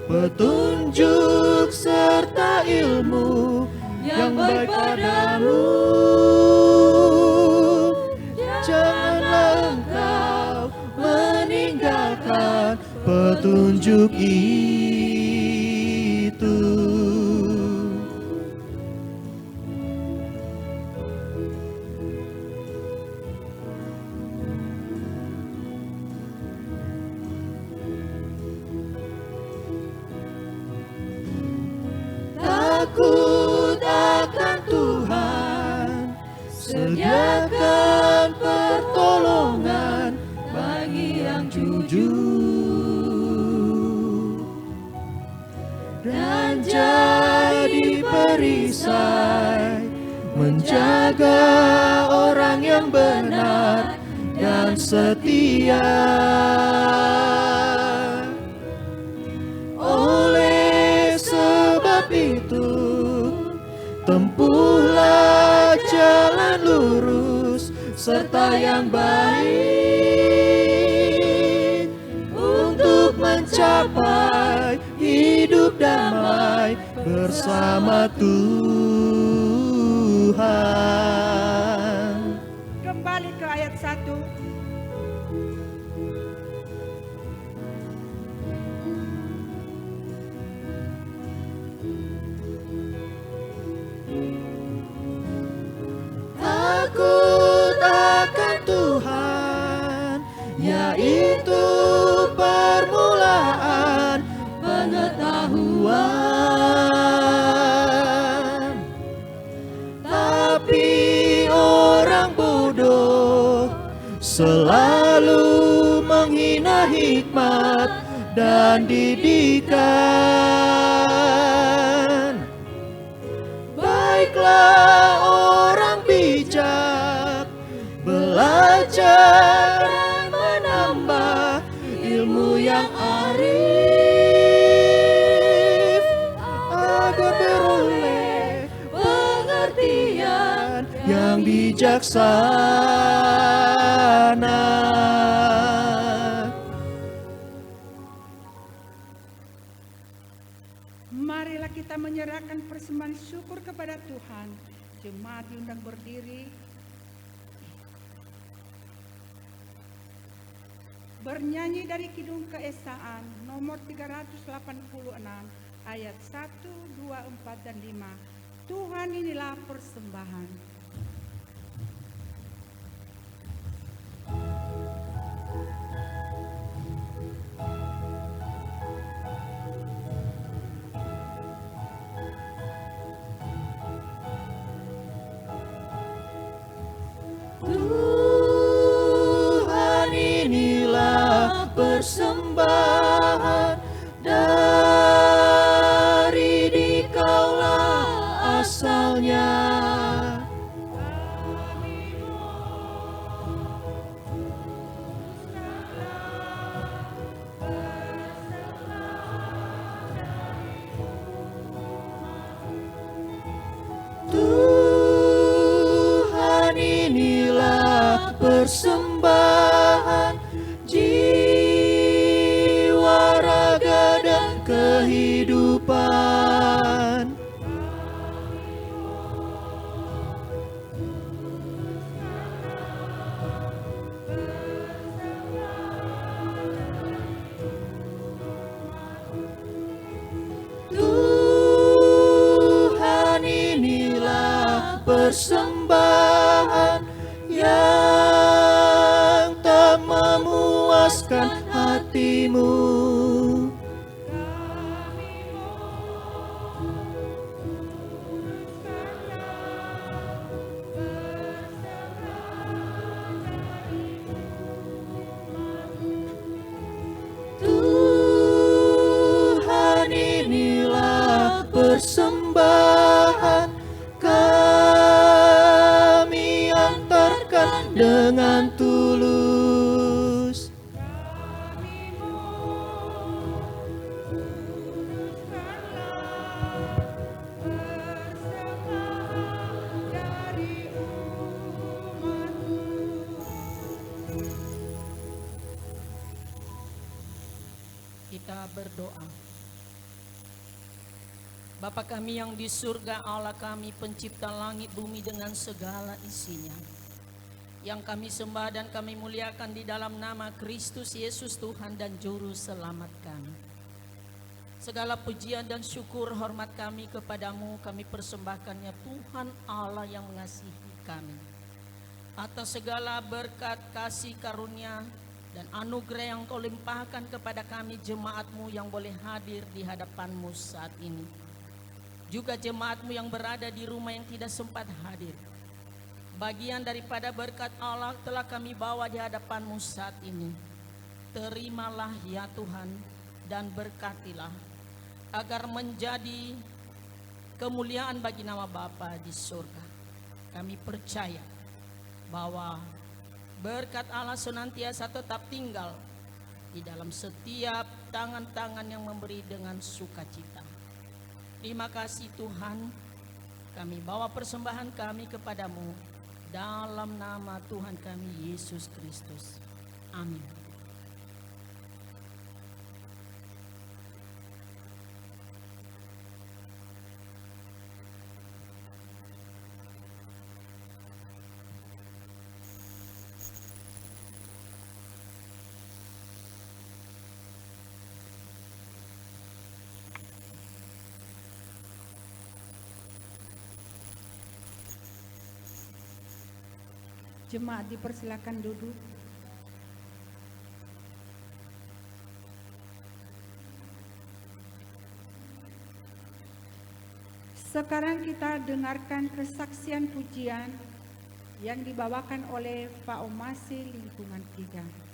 petunjuk serta ilmu yang baik padamu. Janganlah engkau meninggalkan petunjuk itu. Takut akan Tuhan, sediakan pertolongan bagi yang jujur, dan jadi perisai menjaga orang yang benar dan setia. Oleh sebab itu, tempuhlah jalan lurus serta yang baik untuk mencapai hidup damai bersama Tuhan. Kembali ke ayat 1. Takut akan Tuhan, yaitu permulaan pengetahuan. Tapi orang bodoh selalu menghina hikmat dan didikan. Baiklah orang bijak belajar dan menambah ilmu yang arif, agar beroleh pengertian yang bijaksana. Marilah kita menyerahkan persembahan syukur kepada Tuhan. Jemaat diundang berdiri. Bernyanyi dari Kidung Keesaan nomor 386 ayat 1, 2, 4, dan 5. Tuhan inilah persembahan. Tuhan inilah persembahan, dari Dikaulah asalnya. Tuhan inilah persembahan, jiwa, raga, dan kehidupan. Tuhan inilah persembahan yang tak memuaskan hatimu. Tuhan inilah persembahan, kami antarkan dengan tulus. Kita berdoa. Bapa kami yang di surga, Allah kami pencipta langit bumi dengan segala isinya, yang kami sembah dan kami muliakan di dalam nama Kristus Yesus Tuhan dan Juru Selamat kami. Segala pujian dan syukur hormat kami kepadamu kami persembahkannya Tuhan Allah yang mengasihi kami, atas segala berkat kasih karunia dan anugerah yang kau limpahkan kepada kami jemaatmu yang boleh hadir di hadapanmu saat ini. Juga jemaatmu yang berada di rumah yang tidak sempat hadir. Bagian daripada berkat Allah telah kami bawa di hadapanmu saat ini. Terimalah ya Tuhan dan berkatilah, agar menjadi kemuliaan bagi nama Bapa di surga. Kami percaya bahwa berkat Allah senantiasa tetap tinggal di dalam setiap tangan-tangan yang memberi dengan sukacita. Terima kasih Tuhan, kami bawa persembahan kami kepadamu dalam nama Tuhan kami Yesus Kristus. Amin. Jemaat dipersilakan duduk. Sekarang kita dengarkan kesaksian pujian yang dibawakan oleh Pak Omasi Lingkungan 3.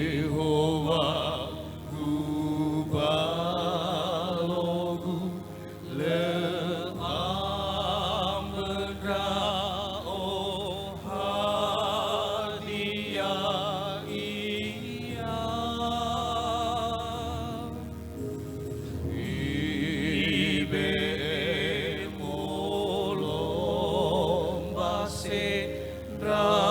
Yehova Gubalogu leambra o hadia ia ibe molomba sendra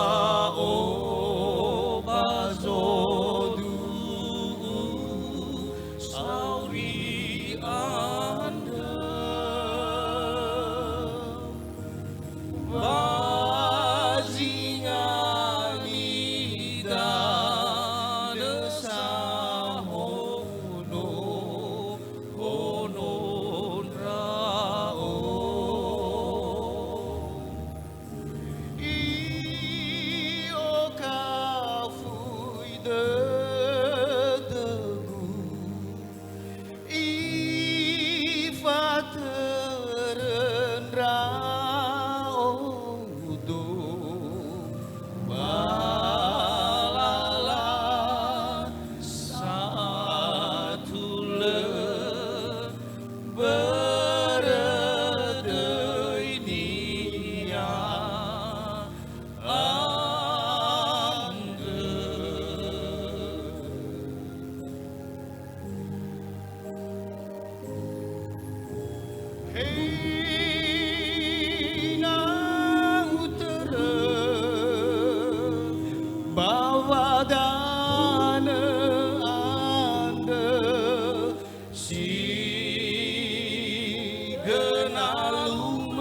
si genalu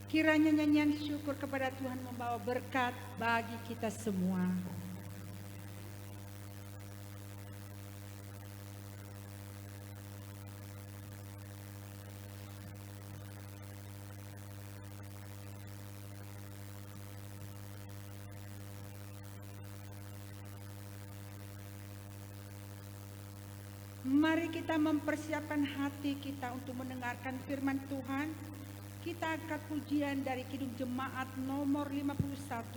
Kiranya nyanyian syukur kepada Tuhan membawa berkat bagi kita semua. Mari kita mempersiapkan hati kita untuk mendengarkan firman Tuhan. Kita angkat pujian dari Kidung Jemaat nomor 51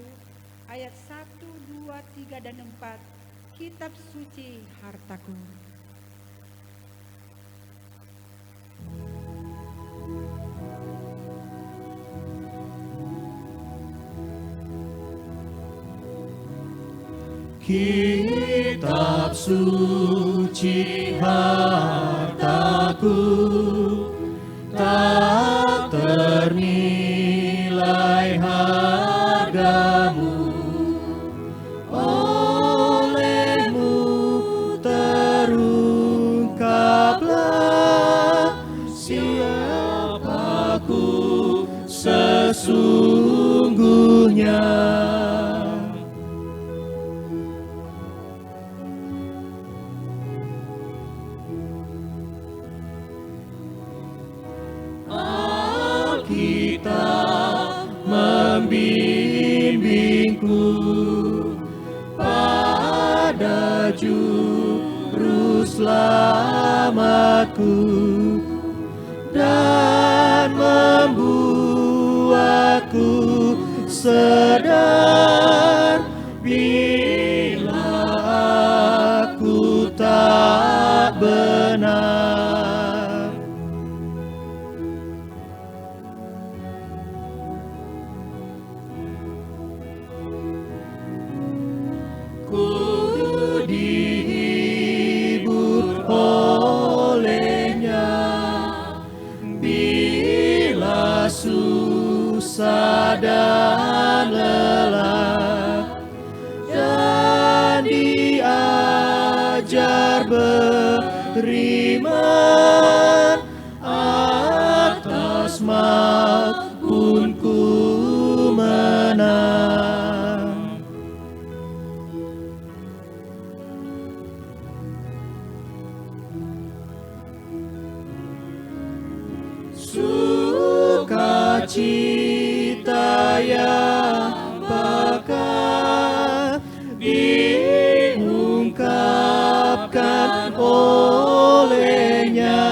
ayat 1, 2, 3, dan 4. Kitab Suci Hartaku. Kitab suci hartaku, tak ternilai hargamu, olehmu terungkaplah siapaku sesungguhnya. Membimbingku pada juru selamatku dan membuatku sadar bila aku tak benar. Ku dihibur olehnya bila susah dan lelah, dan diajar beriman atas maupun ku menang. Sukacita yang pekat diungkapkan olehnya.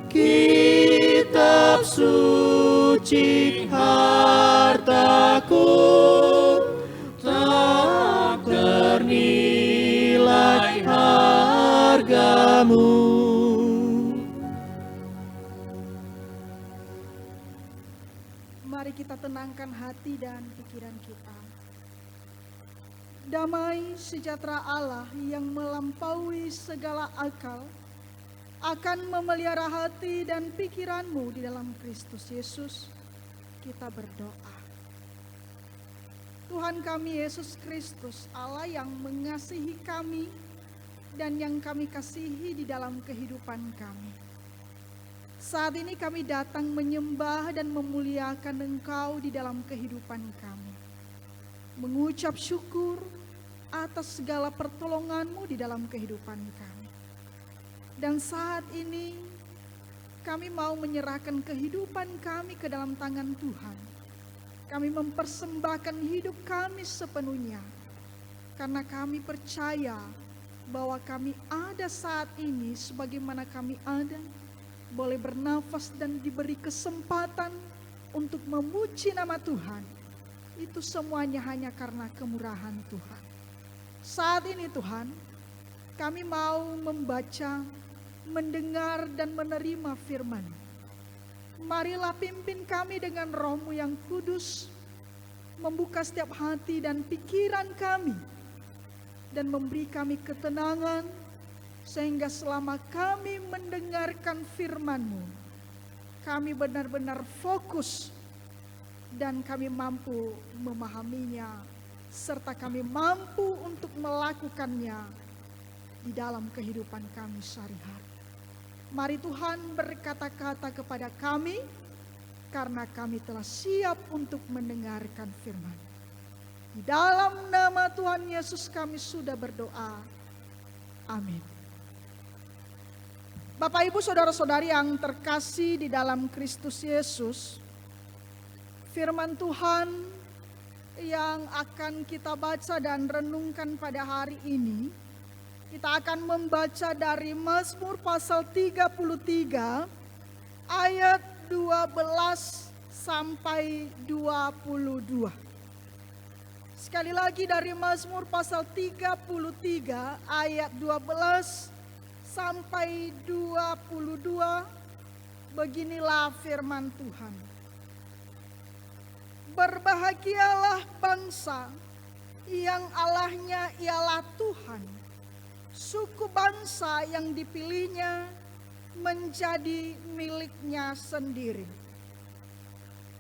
Kitab suci hartaku, tak ternilai hargamu. Mari kita tenangkan hati dan pikiran kita. Damai sejahtera Allah yang melampaui segala akal akan memelihara hati dan pikiranmu di dalam Kristus Yesus. Kita berdoa. Tuhan kami Yesus Kristus, Allah yang mengasihi kami dan yang kami kasihi di dalam kehidupan kami. Saat ini kami datang menyembah dan memuliakan Engkau di dalam kehidupan kami. Mengucap syukur atas segala pertolongan-Mu di dalam kehidupan kami. Dan saat ini kami mau menyerahkan kehidupan kami ke dalam tangan Tuhan. Kami mempersembahkan hidup kami sepenuhnya. Karena kami percaya bahwa kami ada saat ini sebagaimana kami ada. Boleh bernafas dan diberi kesempatan untuk memuji nama Tuhan. Itu semuanya hanya karena kemurahan Tuhan. Saat ini Tuhan, kami mau membaca, mendengar dan menerima firman. Marilah pimpin kami dengan Roh-Mu yang kudus, membuka setiap hati dan pikiran kami, dan memberi kami ketenangan, sehingga selama kami mendengarkan firman-Mu, kami benar-benar fokus dan kami mampu memahaminya, serta kami mampu untuk melakukannya di dalam kehidupan kami sehari-hari. Mari Tuhan berkata-kata kepada kami, karena kami telah siap untuk mendengarkan firman. Di dalam nama Tuhan Yesus kami sudah berdoa. Amin. Bapak Ibu saudara-saudari yang terkasih di dalam Kristus Yesus, firman Tuhan yang akan kita baca dan renungkan pada hari ini, kita akan membaca dari Mazmur pasal 33 ayat 12 sampai 22. Sekali lagi dari Mazmur pasal 33 ayat 12 sampai 22. Beginilah firman Tuhan. Berbahagialah bangsa yang Allahnya ialah Tuhan, suku bangsa yang dipilihnya menjadi miliknya sendiri.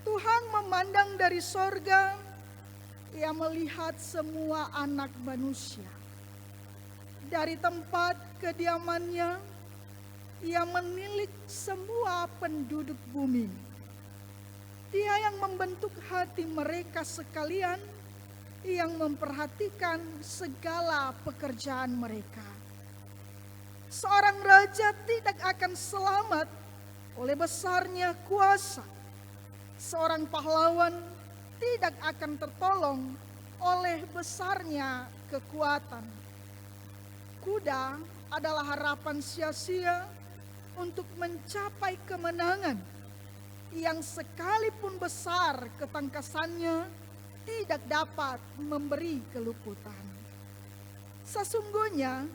Tuhan memandang dari sorga, Ia melihat semua anak manusia. Dari tempat kediamannya, Ia menilik semua penduduk bumi. Dia yang membentuk hati mereka sekalian, yang memperhatikan segala pekerjaan mereka. Seorang raja tidak akan selamat oleh besarnya kuasa. Seorang pahlawan tidak akan tertolong oleh besarnya kekuatan. Kuda adalah harapan sia-sia untuk mencapai kemenangan, yang sekalipun besar ketangkasannya tidak dapat memberi keluputan. Sesungguhnya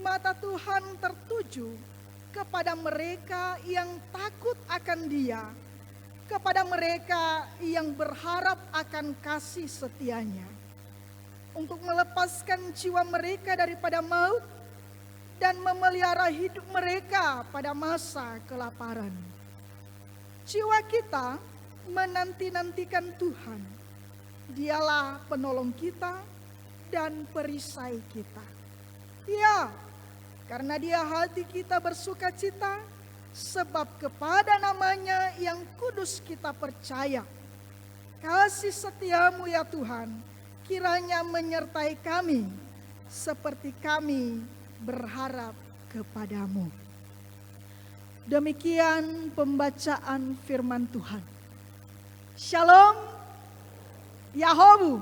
mata Tuhan tertuju kepada mereka yang takut akan Dia, kepada mereka yang berharap akan kasih setia-Nya, untuk melepaskan jiwa mereka daripada maut dan memelihara hidup mereka pada masa kelaparan. Jiwa kita menanti-nantikan Tuhan. Dialah penolong kita dan perisai kita. Ya, karena Dia hati kita bersuka cita, sebab kepada nama-Nya yang kudus kita percaya. Kasih setia-Mu ya Tuhan, kiranya menyertai kami, seperti kami berharap kepadamu. Demikian pembacaan firman Tuhan. Shalom. Yahobu.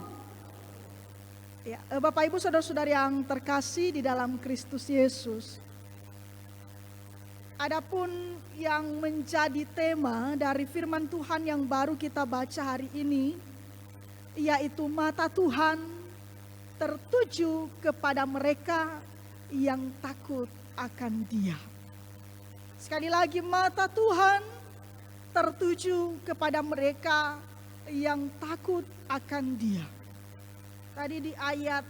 Ya, Bapak Ibu saudara-saudari yang terkasih di dalam Kristus Yesus. Adapun yang menjadi tema dari firman Tuhan yang baru kita baca hari ini, yaitu mata Tuhan tertuju kepada mereka yang takut akan Dia. Sekali lagi, mata Tuhan tertuju kepada mereka yang takut akan Dia. Tadi di ayat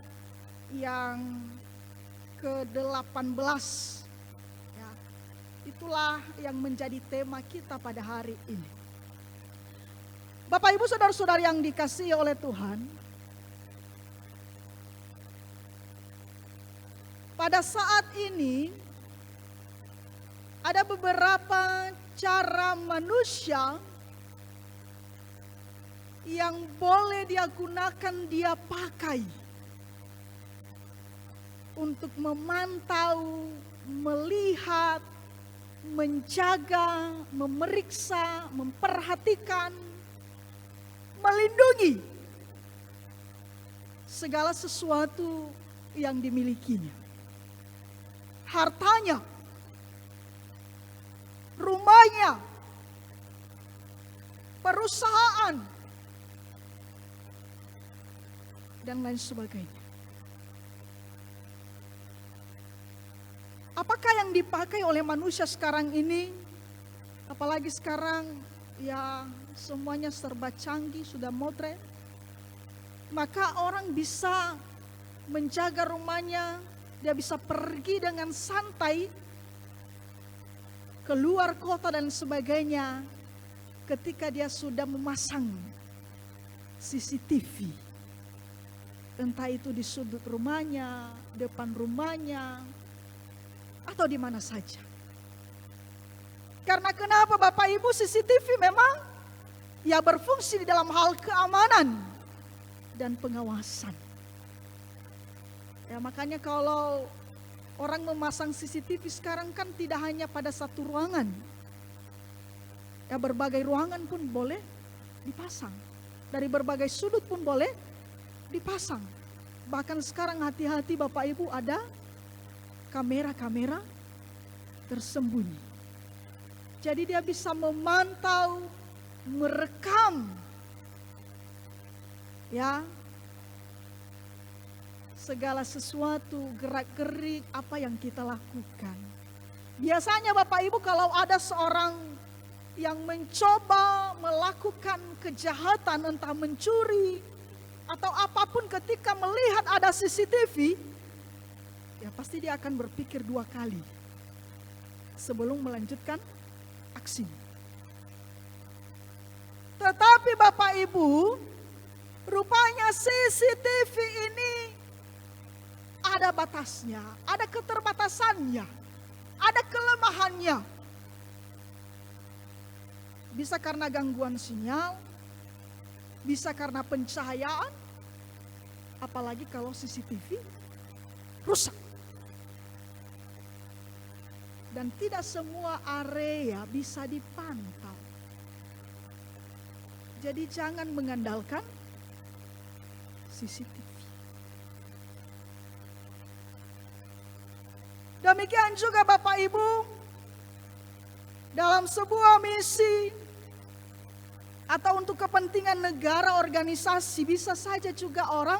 yang ke-18, ya, itulah yang menjadi tema kita pada hari ini. Bapak Ibu saudara-saudara yang dikasihi oleh Tuhan, pada saat ini ada beberapa cara manusia yang boleh dia gunakan, dia pakai untuk memantau, melihat, menjaga, memeriksa, memperhatikan, melindungi segala sesuatu yang dimilikinya. Hartanya, rumahnya, perusahaan, dan lain sebagainya. Apakah yang dipakai oleh manusia sekarang ini, apalagi sekarang ya semuanya serba canggih, sudah modern, maka orang bisa menjaga rumahnya, dia bisa pergi dengan santai keluar kota dan sebagainya ketika dia sudah memasang CCTV. Entah itu di sudut rumahnya, depan rumahnya, atau di mana saja. Karena kenapa Bapak Ibu, CCTV memang ya berfungsi di dalam hal keamanan dan pengawasan. Ya makanya kalau orang memasang CCTV sekarang kan tidak hanya pada satu ruangan. Ya berbagai ruangan pun boleh dipasang. Dari berbagai sudut pun boleh dipasang. Bahkan sekarang hati-hati Bapak Ibu, ada kamera-kamera tersembunyi. Jadi dia bisa memantau, merekam ya segala sesuatu, gerak-gerik apa yang kita lakukan. Biasanya Bapak Ibu kalau ada seorang yang mencoba melakukan kejahatan, entah mencuri atau apapun, ketika melihat ada CCTV, ya pasti dia akan berpikir dua kali sebelum melanjutkan aksi. Tetapi Bapak Ibu, rupanya CCTV ini ada batasnya, ada keterbatasannya, ada kelemahannya. Bisa karena gangguan sinyal, bisa karena pencahayaan, apalagi kalau CCTV rusak. Dan tidak semua area bisa dipantau. Jadi jangan mengandalkan CCTV. Demikian juga Bapak Ibu, dalam sebuah misi atau untuk kepentingan negara, organisasi, bisa saja juga orang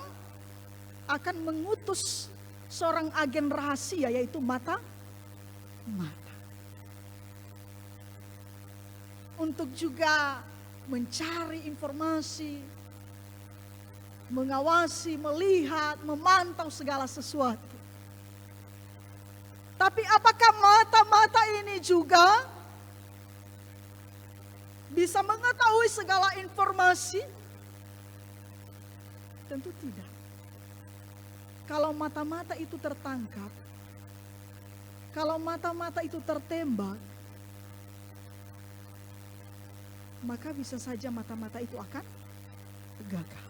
akan mengutus seorang agen rahasia, yaitu mata untuk juga mencari informasi, mengawasi, melihat, memantau segala sesuatu. Tapi apakah mata-mata ini juga bisa mengetahui segala informasi? Tentu tidak. Kalau mata-mata itu tertangkap, kalau mata-mata itu tertembak, maka bisa saja mata-mata itu akan gagal.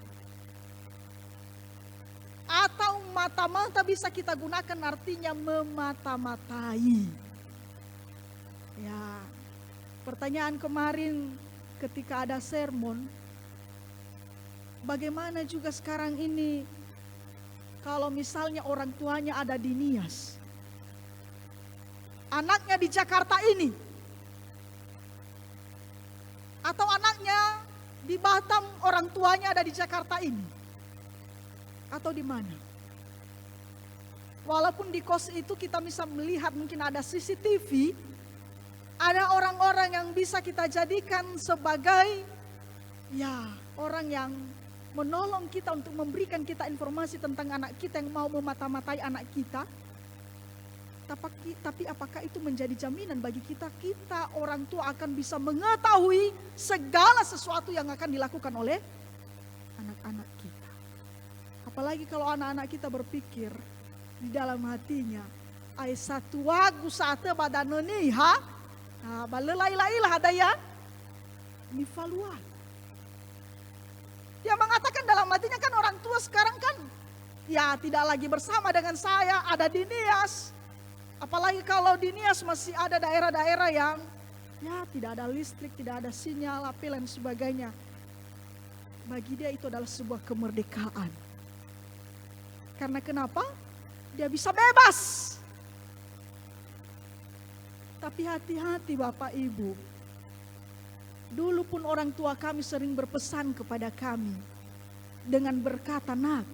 Atau mata-mata bisa kita gunakan artinya memata-matai. Ya, pertanyaan kemarin ketika ada sermon, bagaimana juga sekarang ini kalau misalnya orang tuanya ada di Nias, anaknya di Jakarta ini, atau anaknya di Batam, orang tuanya ada di Jakarta ini, atau di mana. Walaupun di kos itu kita bisa melihat mungkin ada CCTV, Ada orang-orang yang bisa kita jadikan sebagai orang yang menolong kita untuk memberikan kita informasi tentang anak kita yang mau memata-matai anak kita. Tapi apakah itu menjadi jaminan bagi kita? Kita orang tua akan bisa mengetahui segala sesuatu yang akan dilakukan oleh anak-anak kita. Apalagi kalau anak-anak kita berpikir di dalam hatinya, ai satu wagu sate badanoni balelai-lailah ada ya nifalua. Dia mengatakan dalam hatinya kan orang tua sekarang kan tidak lagi bersama dengan saya, ada di Nias. Apalagi kalau di Nias masih ada daerah-daerah yang tidak ada listrik, tidak ada sinyal, api dan sebagainya. Bagi dia itu adalah sebuah kemerdekaan. Karena kenapa? Dia bisa bebas. Tapi hati-hati Bapak Ibu. Dulu pun orang tua kami sering berpesan kepada kami dengan berkata, "Nak,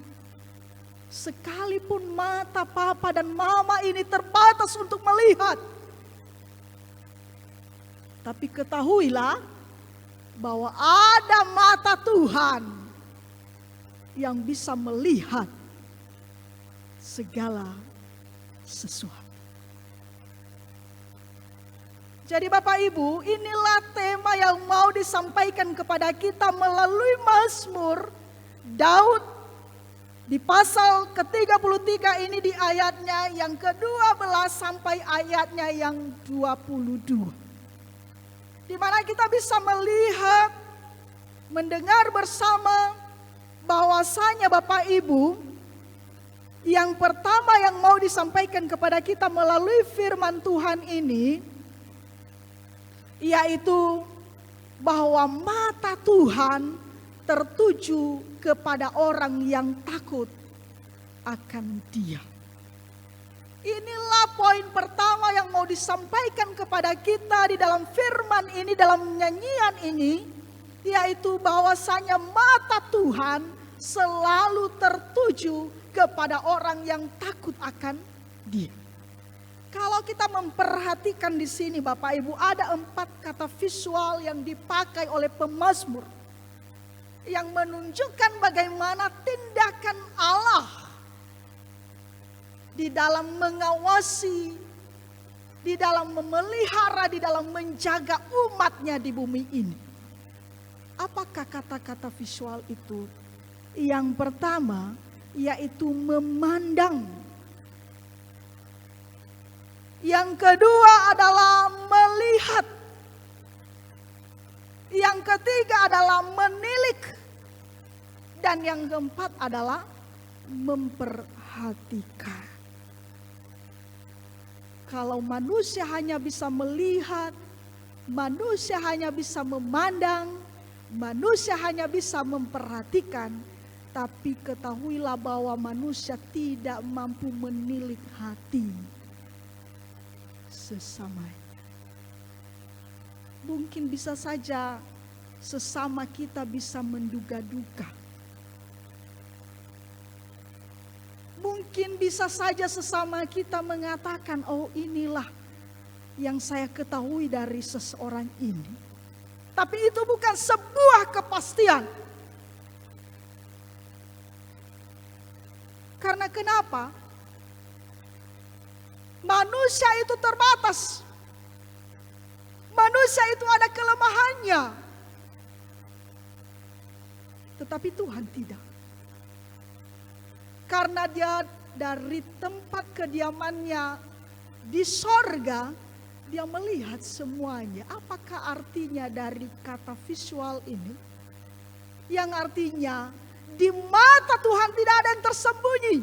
sekalipun mata papa dan mama ini terbatas untuk melihat, tapi ketahuilah bahwa ada mata Tuhan yang bisa melihat segala sesuatu." Jadi Bapak Ibu, inilah tema yang mau disampaikan kepada kita melalui Mazmur Daud di pasal ke-33 ini, di ayatnya yang ke-12 sampai ayatnya yang 22. Di mana kita bisa melihat, mendengar bersama bahwasanya Bapak Ibu, yang pertama yang mau disampaikan kepada kita melalui firman Tuhan ini, yaitu bahwa mata Tuhan tertuju kepada orang yang takut akan Dia. Inilah poin pertama yang mau disampaikan kepada kita di dalam firman ini, dalam nyanyian ini, yaitu bahwasanya mata Tuhan selalu tertuju kepada orang yang takut akan Dia. Kalau kita memperhatikan di sini Bapak Ibu, ada 4 kata visual yang dipakai oleh pemazmur yang menunjukkan bagaimana tindakan Allah di dalam mengawasi, di dalam memelihara, di dalam menjaga umatnya di bumi ini. Apakah kata-kata visual itu? Yang pertama yaitu memandang. Yang kedua adalah melihat. Yang ketiga adalah menilik. Dan yang keempat adalah memperhatikan. Kalau manusia hanya bisa melihat, manusia hanya bisa memandang, manusia hanya bisa memperhatikan, tapi ketahuilah bahwa manusia tidak mampu menilik hati sesamanya. Mungkin bisa saja sesama kita bisa menduga-duga. Mungkin bisa saja sesama kita mengatakan, oh inilah yang saya ketahui dari seseorang ini. Tapi itu bukan sebuah kepastian. Karena kenapa? Manusia itu terbatas. Manusia itu ada kelemahannya. Tetapi Tuhan tidak. Karena Dia dari tempat kediamannya di sorga, Dia melihat semuanya. Apakah artinya dari kata visual ini? Yang artinya di mata Tuhan tidak ada yang tersembunyi.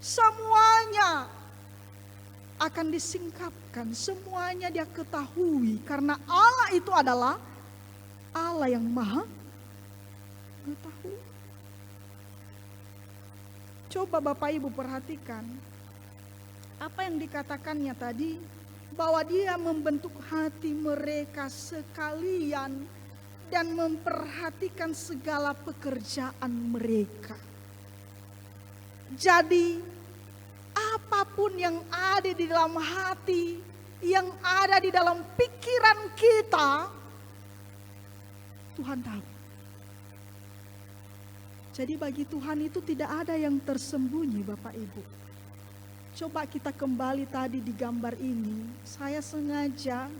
Semuanya akan disingkapkan, semuanya Dia ketahui. Karena Allah itu adalah Allah yang maha mengetahui. Coba Bapak Ibu perhatikan apa yang dikatakannya tadi, bahwa Dia membentuk hati mereka sekalian dan memperhatikan segala pekerjaan mereka. Jadi apapun yang ada di dalam hati, yang ada di dalam pikiran kita, Tuhan tahu. Jadi bagi Tuhan itu tidak ada yang tersembunyi, Bapak Ibu. Coba kita kembali tadi di gambar ini. Saya sengaja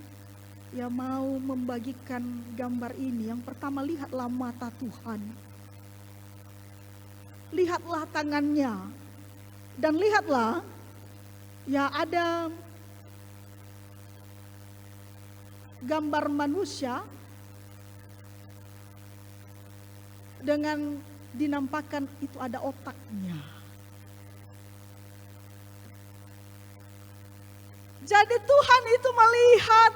mau membagikan gambar ini. Yang pertama, lihatlah mata Tuhan. Lihatlah tangannya. Dan lihatlah ada gambar manusia dengan dinampakkan itu ada otaknya. Jadi Tuhan itu melihat,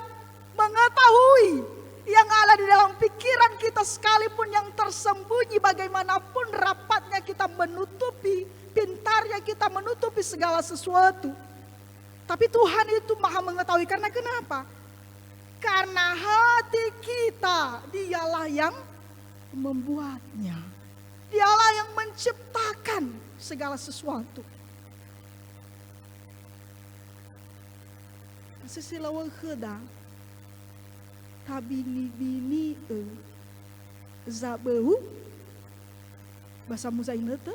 mengetahui yang ada di dalam pikiran kita, sekalipun yang tersembunyi, bagaimanapun rapatnya kita menutupi, pintarnya kita menutupi segala sesuatu. Tapi Tuhan itu maha mengetahui. Karena kenapa? Karena hati kita, dialah yang membuatnya. Dialah yang menciptakan segala sesuatu. Sesilawan kheda, tabini-bini zabeu, bahasa muzainete,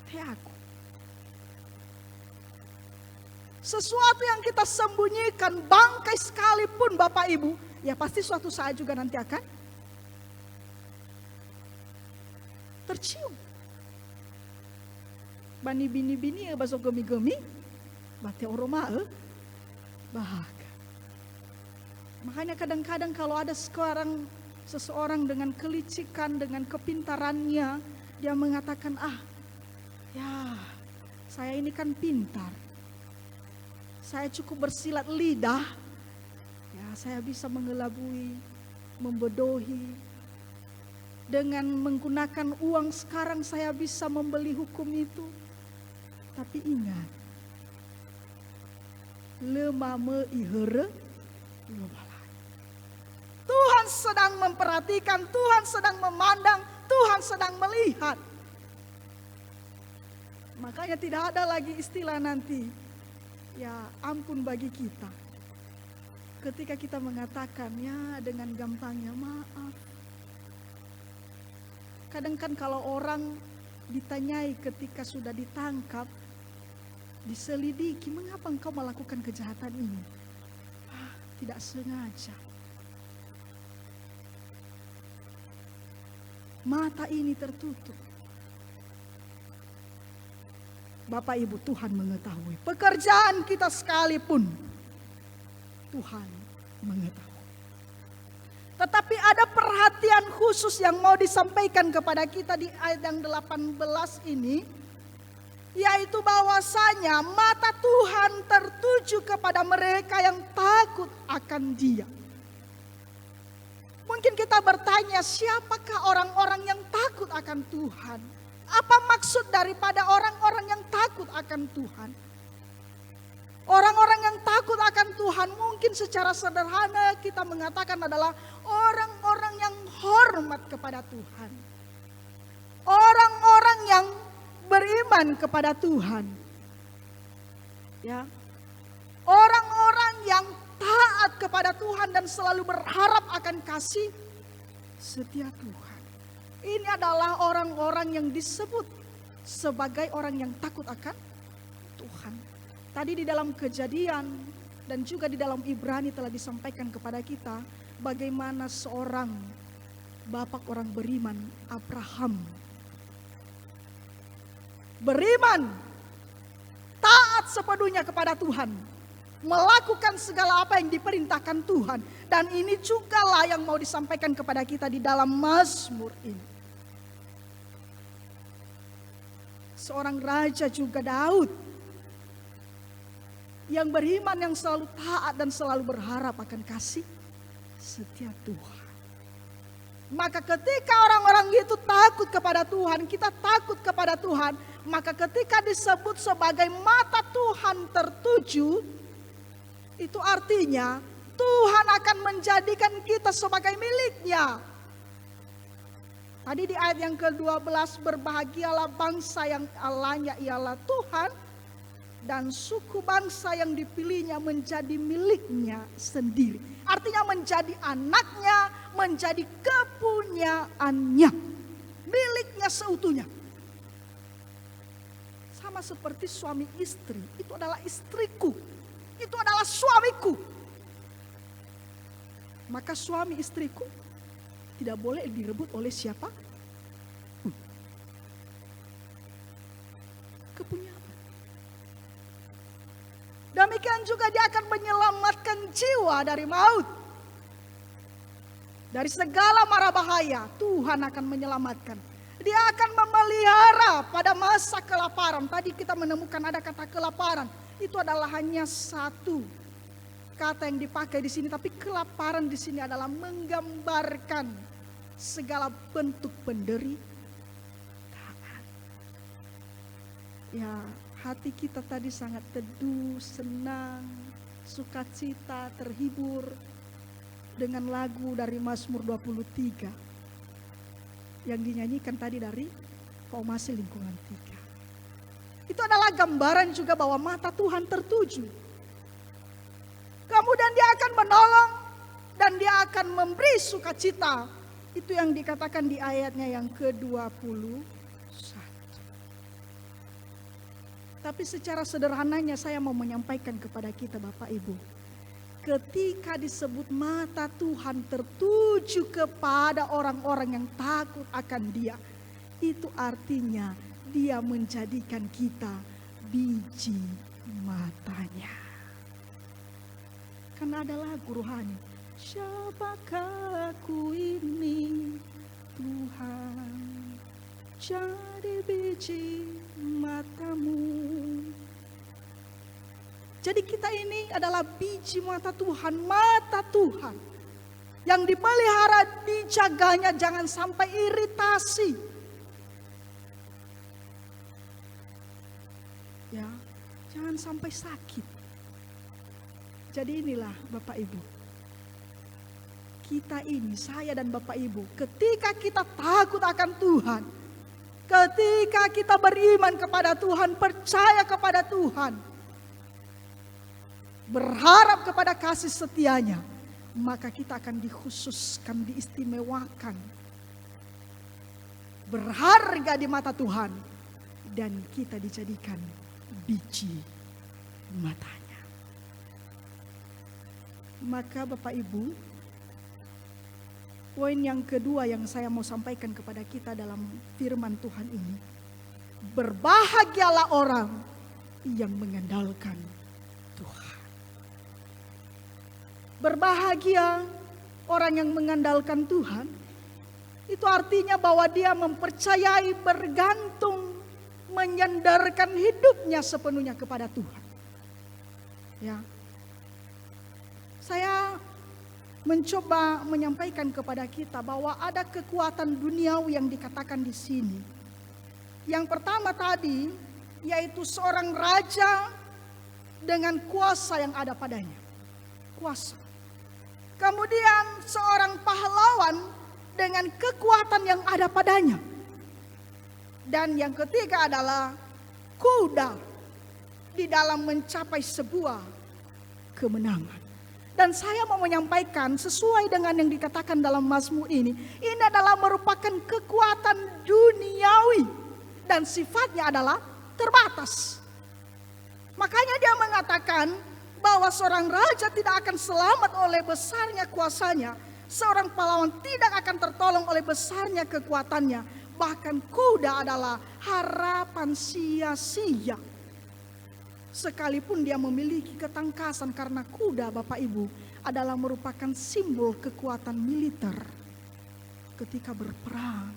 aku. Sesuatu yang kita sembunyikan, bangkai sekalipun Bapak Ibu, ya pasti suatu saat juga nanti akan tercium. Bani bini-bini bahasa gemi-gemi, bate oroma bahagia. Makanya kadang-kadang kalau ada seseorang dengan kelicikan, dengan kepintarannya, dia mengatakan, saya ini kan pintar. Saya cukup bersilat lidah. Ya, saya bisa mengelabui, membodohi. Dengan menggunakan uang sekarang saya bisa membeli hukum itu. Tapi ingat, lemame ihere, Tuhan sedang memperhatikan, Tuhan sedang memandang, Tuhan sedang melihat. Makanya tidak ada lagi istilah nanti, ya ampun bagi kita. Ketika kita mengatakan, ya dengan gampangnya maaf. Kadang kan kalau orang ditanyai ketika sudah ditangkap, diselidiki, mengapa engkau melakukan kejahatan ini? Tidak sengaja. Mata ini tertutup. Bapak Ibu, Tuhan mengetahui. Pekerjaan kita sekalipun, Tuhan mengetahui. Tetapi ada perhatian khusus yang mau disampaikan kepada kita di ayat yang 18 ini, yaitu bahwasanya mata Tuhan tertuju kepada mereka yang takut akan Dia. Mungkin kita bertanya, siapakah orang-orang yang takut akan Tuhan? Apa maksud daripada orang-orang yang takut akan Tuhan? Orang-orang yang takut akan Tuhan mungkin secara sederhana kita mengatakan adalah orang-orang yang hormat kepada Tuhan. Orang-orang yang beriman kepada Tuhan. Ya. Orang-orang yang taat kepada Tuhan dan selalu berharap akan kasih setia Tuhan. Ini adalah orang-orang yang disebut sebagai orang yang takut akan Tuhan. Tadi di dalam Kejadian dan juga di dalam Ibrani telah disampaikan kepada kita bagaimana seorang bapak orang beriman, Abraham, beriman, taat sepenuhnya kepada Tuhan, melakukan segala apa yang diperintahkan Tuhan. Dan ini juga lah yang mau disampaikan kepada kita di dalam Mazmur ini. Seorang raja juga Daud, yang beriman, yang selalu taat dan selalu berharap akan kasih setia Tuhan. Maka ketika orang-orang itu takut kepada Tuhan, kita takut kepada Tuhan, maka ketika disebut sebagai mata Tuhan tertuju, itu artinya Tuhan akan menjadikan kita sebagai miliknya. Tadi di ayat yang ke-12, berbahagialah bangsa yang Allahnya ialah Tuhan, dan suku bangsa yang dipilihnya menjadi miliknya sendiri. Artinya menjadi anaknya, menjadi kepunyaannya, miliknya seutuhnya. Sama seperti suami istri, itu adalah istriku, itu adalah suamiku. Maka suami istriku tidak boleh direbut oleh siapa? Kepunyaan. Demikian juga dia akan menyelamatkan jiwa dari maut. Dari segala mara bahaya Tuhan akan menyelamatkan. Dia akan memelihara pada masa kelaparan. Tadi kita menemukan ada kata kelaparan. Itu adalah hanya satu kata yang dipakai di sini, tapi kelaparan di sini adalah menggambarkan segala bentuk penderitaan. Ya, hati kita tadi sangat teduh, senang, sukacita, terhibur dengan lagu dari Mazmur 23 yang dinyanyikan tadi dari Formasi Lingkungan 3. Itu adalah gambaran juga bahwa mata Tuhan tertuju. Kemudian dia akan menolong dan dia akan memberi sukacita. Itu yang dikatakan di ayatnya yang ke-21. Tapi secara sederhananya saya mau menyampaikan kepada kita Bapak Ibu. Ketika disebut mata Tuhan tertuju kepada orang-orang yang takut akan Dia, itu artinya Dia menjadikan kita biji matanya. Karena ada lagu rohani, siapakah aku ini Tuhan, jadi biji matamu. Jadi kita ini adalah biji mata Tuhan yang dipelihara, dijaganya, jangan sampai iritasi. Ya, jangan sampai sakit. Jadi inilah Bapak Ibu, kita ini, saya dan Bapak Ibu, ketika kita takut akan Tuhan, ketika kita beriman kepada Tuhan, percaya kepada Tuhan, berharap kepada kasih setianya, maka kita akan dikhususkan, diistimewakan, berharga di mata Tuhan, dan kita dijadikan biji matanya. Maka Bapak Ibu, poin yang kedua yang saya mau sampaikan kepada kita dalam firman Tuhan ini, berbahagialah orang yang mengandalkan Tuhan. Berbahagia orang yang mengandalkan Tuhan, itu artinya bahwa dia mempercayai, bergantung, menyandarkan hidupnya sepenuhnya kepada Tuhan. Ya. Saya mencoba menyampaikan kepada kita bahwa ada kekuatan duniawi yang dikatakan di sini. Yang pertama tadi, yaitu seorang raja dengan kuasa yang ada padanya. Kuasa. Kemudian seorang pahlawan dengan kekuatan yang ada padanya. Dan yang ketiga adalah kuda di dalam mencapai sebuah kemenangan. Dan saya mau menyampaikan sesuai dengan yang dikatakan dalam Mazmur ini adalah merupakan kekuatan duniawi dan sifatnya adalah terbatas. Makanya dia mengatakan bahwa seorang raja tidak akan selamat oleh besarnya kuasanya, seorang pahlawan tidak akan tertolong oleh besarnya kekuatannya, bahkan kuda adalah harapan sia-sia. Sekalipun dia memiliki ketangkasan, karena kuda Bapak Ibu adalah merupakan simbol kekuatan militer ketika berperang.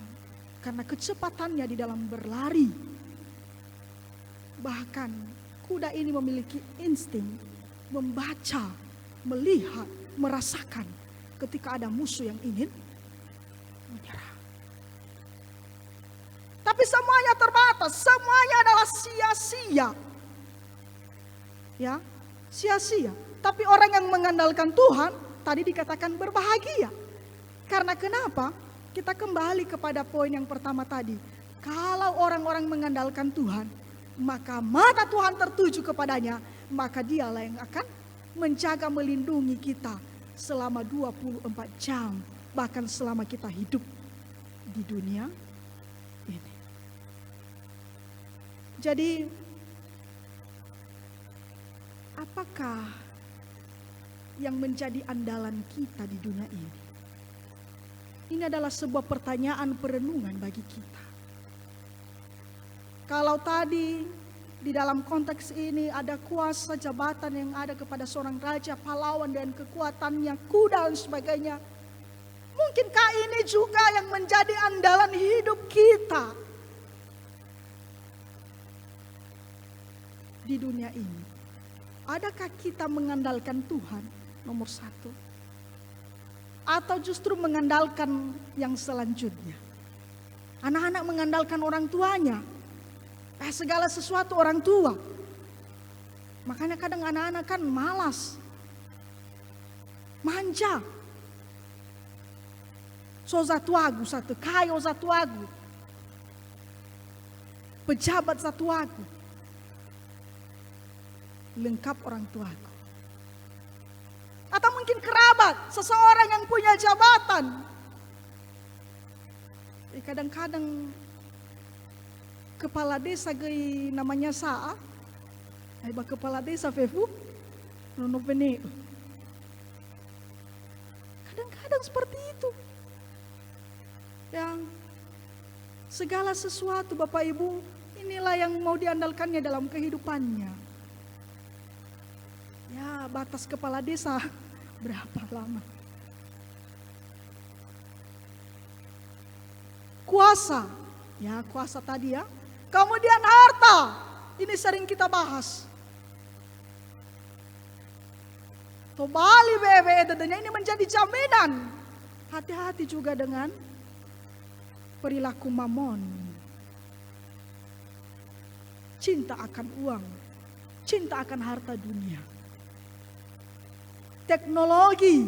Karena kecepatannya di dalam berlari. Bahkan kuda ini memiliki insting membaca, melihat, merasakan ketika ada musuh yang ingin menyerang. Tapi semuanya terbatas, semuanya adalah sia-sia. Ya, sia-sia. Tapi orang yang mengandalkan Tuhan tadi dikatakan berbahagia. Karena kenapa? Kita kembali kepada poin yang pertama tadi. Kalau orang-orang mengandalkan Tuhan, maka mata Tuhan tertuju kepadanya, maka dialah yang akan menjaga melindungi kita selama 24 jam, bahkan selama kita hidup di dunia ini. Jadi apakah yang menjadi andalan kita di dunia ini? Ini adalah sebuah pertanyaan perenungan bagi kita. Kalau tadi di dalam konteks ini ada kuasa jabatan yang ada kepada seorang raja, pahlawan dan kekuatannya, kuda dan sebagainya. Mungkinkah ini juga yang menjadi andalan hidup kita di dunia ini? Adakah kita mengandalkan Tuhan nomor satu? Atau justru mengandalkan yang selanjutnya? Anak-anak mengandalkan orang tuanya. Segala sesuatu orang tua. Makanya kadang anak-anak kan malas, manja. So zatuagu satu, kayo zatuagu, pejabat zatuagu, lengkap orang tuaku. Atau mungkin kerabat, seseorang yang punya jabatan. Kadang-kadang kepala desa gay namanya Saa, ba kepala desa Fefu, nono pene. Kadang-kadang seperti itu. Yang segala sesuatu Bapak Ibu, inilah yang mau diandalkannya dalam kehidupannya. Ya, batas kepala desa berapa lama? Kuasa, ya kuasa tadi ya. Kemudian harta, ini sering kita bahas. Tobali bebe, tentunya ini menjadi jaminan. Hati-hati juga dengan perilaku mamon. Cinta akan uang, cinta akan harta dunia. Teknologi,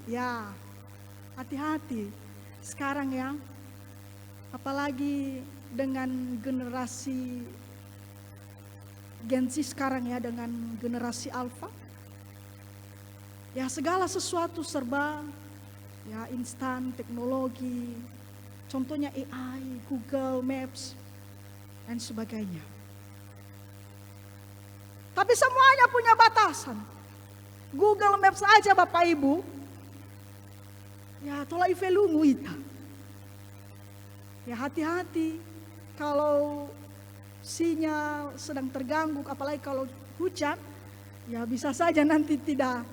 ya hati-hati. Sekarang ya, apalagi dengan generasi Gen Z sekarang ya, dengan generasi Alpha. Ya segala sesuatu serba ya instan, teknologi. Contohnya AI, Google Maps, dan sebagainya. Tapi semuanya punya batasan. Google Maps aja Bapak Ibu, ya tolak ivelungu ita. Ya hati-hati kalau sinyal sedang terganggu, apalagi kalau hujan, ya bisa saja nanti tidak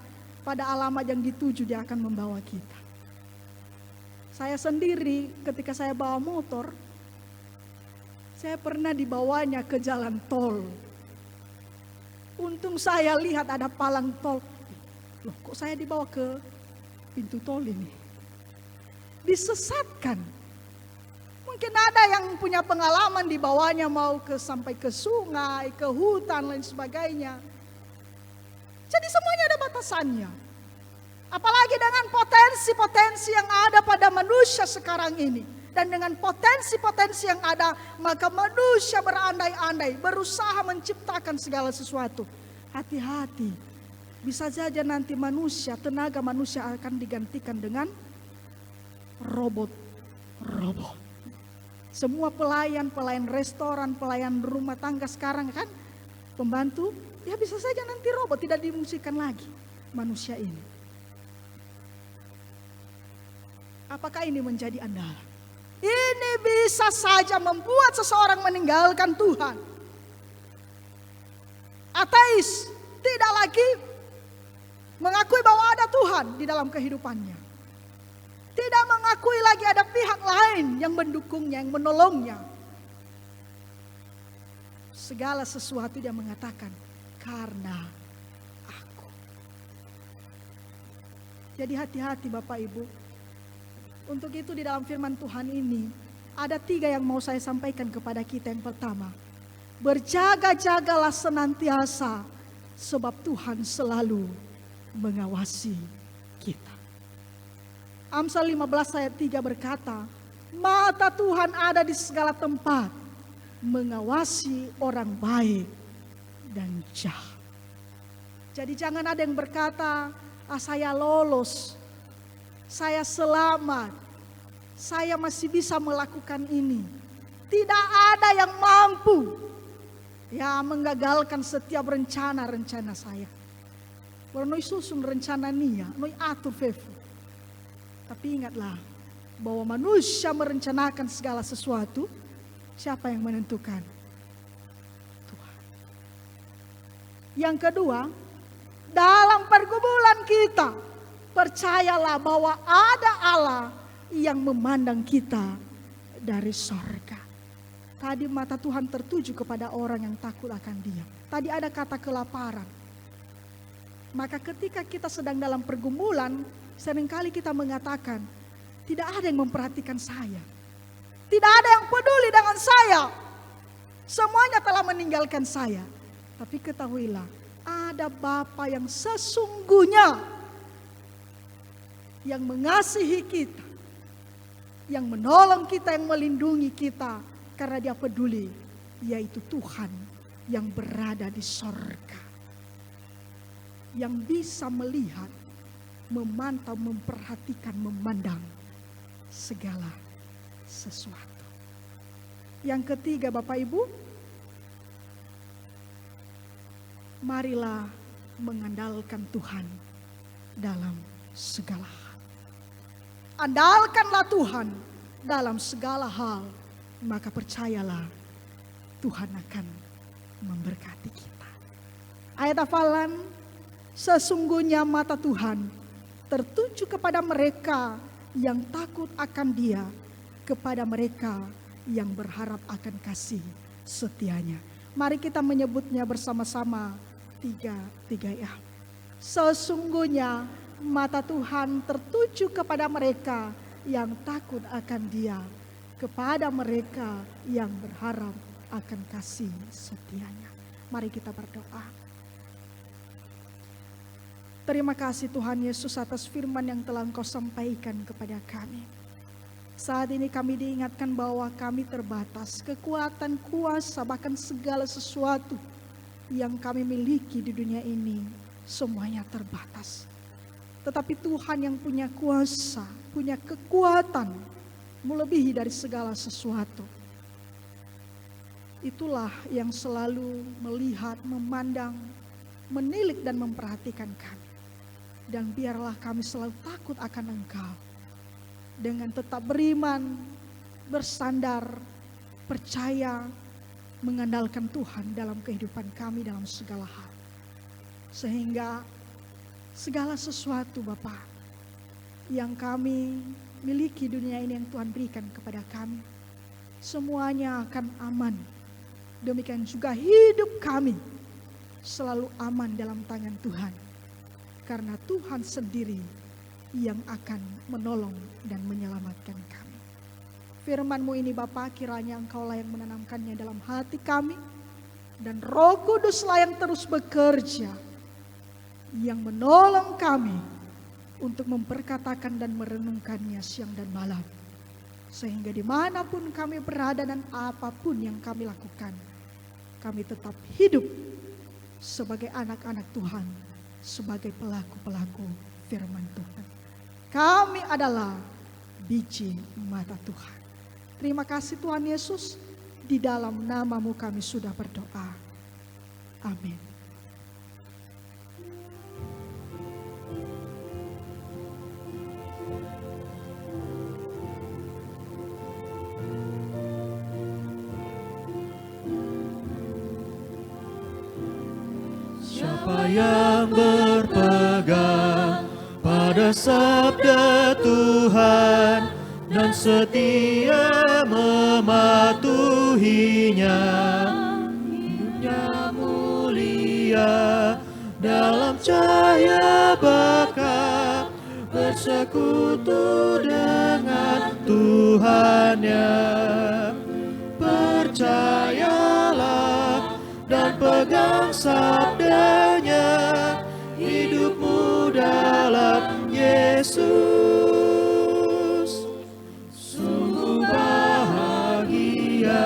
pada alamat yang dituju dia akan membawa kita. Saya sendiri ketika saya bawa motor, saya pernah dibawanya ke jalan tol. Untung saya lihat ada palang tol. Loh, kok saya dibawa ke pintu tol ini? Disesatkan. Mungkin ada yang punya pengalaman dibawanya mau sampai ke sungai, ke hutan lain sebagainya. Jadi semuanya ada batasannya. Apalagi dengan potensi-potensi yang ada pada manusia sekarang ini. Dan dengan potensi-potensi yang ada, maka manusia berandai-andai, berusaha menciptakan segala sesuatu. Hati-hati, bisa saja nanti manusia, tenaga manusia akan digantikan dengan robot. Semua pelayan restoran, pelayan rumah tangga sekarang kan, pembantu, ya bisa saja nanti robot, tidak dimungkinkan lagi manusia ini. Apakah ini menjadi andalan? Ini bisa saja membuat seseorang meninggalkan Tuhan. Ateis, tidak lagi mengakui bahwa ada Tuhan di dalam kehidupannya. Tidak mengakui lagi ada pihak lain yang mendukungnya, yang menolongnya. Segala sesuatu dia mengatakan, karena aku. Jadi hati-hati Bapak Ibu. Untuk itu di dalam firman Tuhan ini, ada 3 yang mau saya sampaikan kepada kita. Yang pertama, berjaga-jagalah senantiasa, sebab Tuhan selalu mengawasi kita. Amsal 15 ayat 3 berkata, mata Tuhan ada di segala tempat, mengawasi orang baik dan jahat. Jadi jangan ada yang berkata, saya lolos, saya selamat, saya masih bisa melakukan ini. Tidak ada yang mampu ya menggagalkan setiap rencana-rencana saya. Noi susun rencana nia, noi atur fefu. Tapi ingatlah bahwa manusia merencanakan segala sesuatu, siapa yang menentukan? Tuhan. Yang kedua, dalam pergumulan kita, percayalah bahwa ada Allah yang memandang kita dari sorga. Tadi mata Tuhan tertuju kepada orang yang takut akan Dia. Tadi ada kata kelaparan. Maka ketika kita sedang dalam pergumulan, seringkali kita mengatakan, tidak ada yang memperhatikan saya. Tidak ada yang peduli dengan saya. Semuanya telah meninggalkan saya. Tapi ketahuilah, ada Bapa yang sesungguhnya yang mengasihi kita, yang menolong kita, yang melindungi kita karena Dia peduli, yaitu Tuhan yang berada di sorga, yang bisa melihat, memantau, memperhatikan, memandang segala sesuatu. Yang ketiga, Bapak Ibu, marilah mengandalkan Tuhan dalam segala hal. Andalkanlah Tuhan dalam segala hal, maka percayalah Tuhan akan memberkati kita. Ayat hafalan, sesungguhnya mata Tuhan tertuju kepada mereka yang takut akan Dia, kepada mereka yang berharap akan kasih setianya. Mari kita menyebutnya bersama-sama, tiga ya. Sesungguhnya mata Tuhan tertuju kepada mereka yang takut akan Dia, kepada mereka yang berharap akan kasih setianya. Mari kita berdoa. Terima kasih Tuhan Yesus atas firman yang telah Engkau sampaikan kepada kami. Saat ini kami diingatkan bahwa kami terbatas, kekuatan, kuasa, bahkan segala sesuatu yang kami miliki di dunia ini semuanya terbatas. Tetapi Tuhan yang punya kuasa, punya kekuatan melebihi dari segala sesuatu. Itulah yang selalu melihat, memandang, menilik dan memperhatikan kami. Dan biarlah kami selalu takut akan Engkau. Dengan tetap beriman, bersandar, percaya, mengandalkan Tuhan dalam kehidupan kami dalam segala hal. Sehingga segala sesuatu Bapa yang kami miliki dunia ini yang Tuhan berikan kepada kami, semuanya akan aman. Demikian juga hidup kami selalu aman dalam tangan Tuhan. Karena Tuhan sendiri yang akan menolong dan menyelamatkan kami. Firman-Mu ini Bapa, kiranya Engkaulah yang menanamkannya dalam hati kami. Dan Roh Kuduslah yang terus bekerja, yang menolong kami untuk memperkatakan dan merenungkannya siang dan malam. Sehingga dimanapun kami berada dan apapun yang kami lakukan, kami tetap hidup sebagai anak-anak Tuhan, sebagai pelaku-pelaku firman Tuhan. Kami adalah biji mata Tuhan. Terima kasih Tuhan Yesus, di dalam nama-Mu kami sudah berdoa. Amin. Siapa yang berpegang pada sabda Tuhan dan setia mematuhinya, hidupnya mulia dalam cahaya bakat, bersekutu dengan Tuhannya. Percayalah dan pegang sabdanya, hidupmu dalam Yesus sungguh bahagia.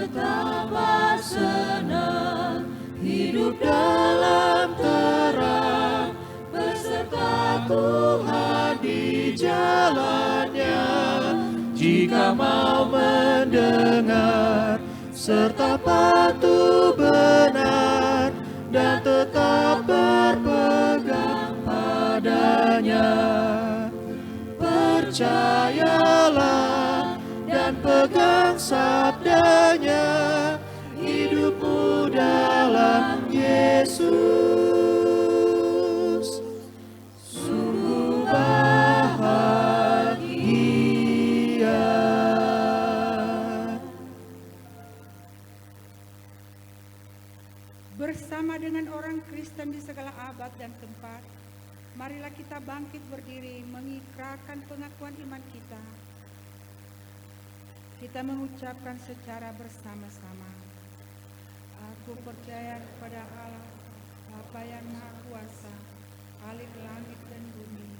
Betapa senang hidup dalam terang, beserta Tuhan di jalannya. Jika mau mendengar serta patuh benar dan tetap berpegang padanya. Percayalah dan pegang sabdanya, hidupmu dalam Yesus sungguh bahagia. Bersama dengan orang Kristen di segala abad dan tempat, marilah kita bangkit berdiri mengikrarkan pengakuan iman kita. Kita mengucapkan secara bersama-sama. Aku percaya kepada Allah, Bapa yang Maha Kuasa, Khalik langit dan bumi,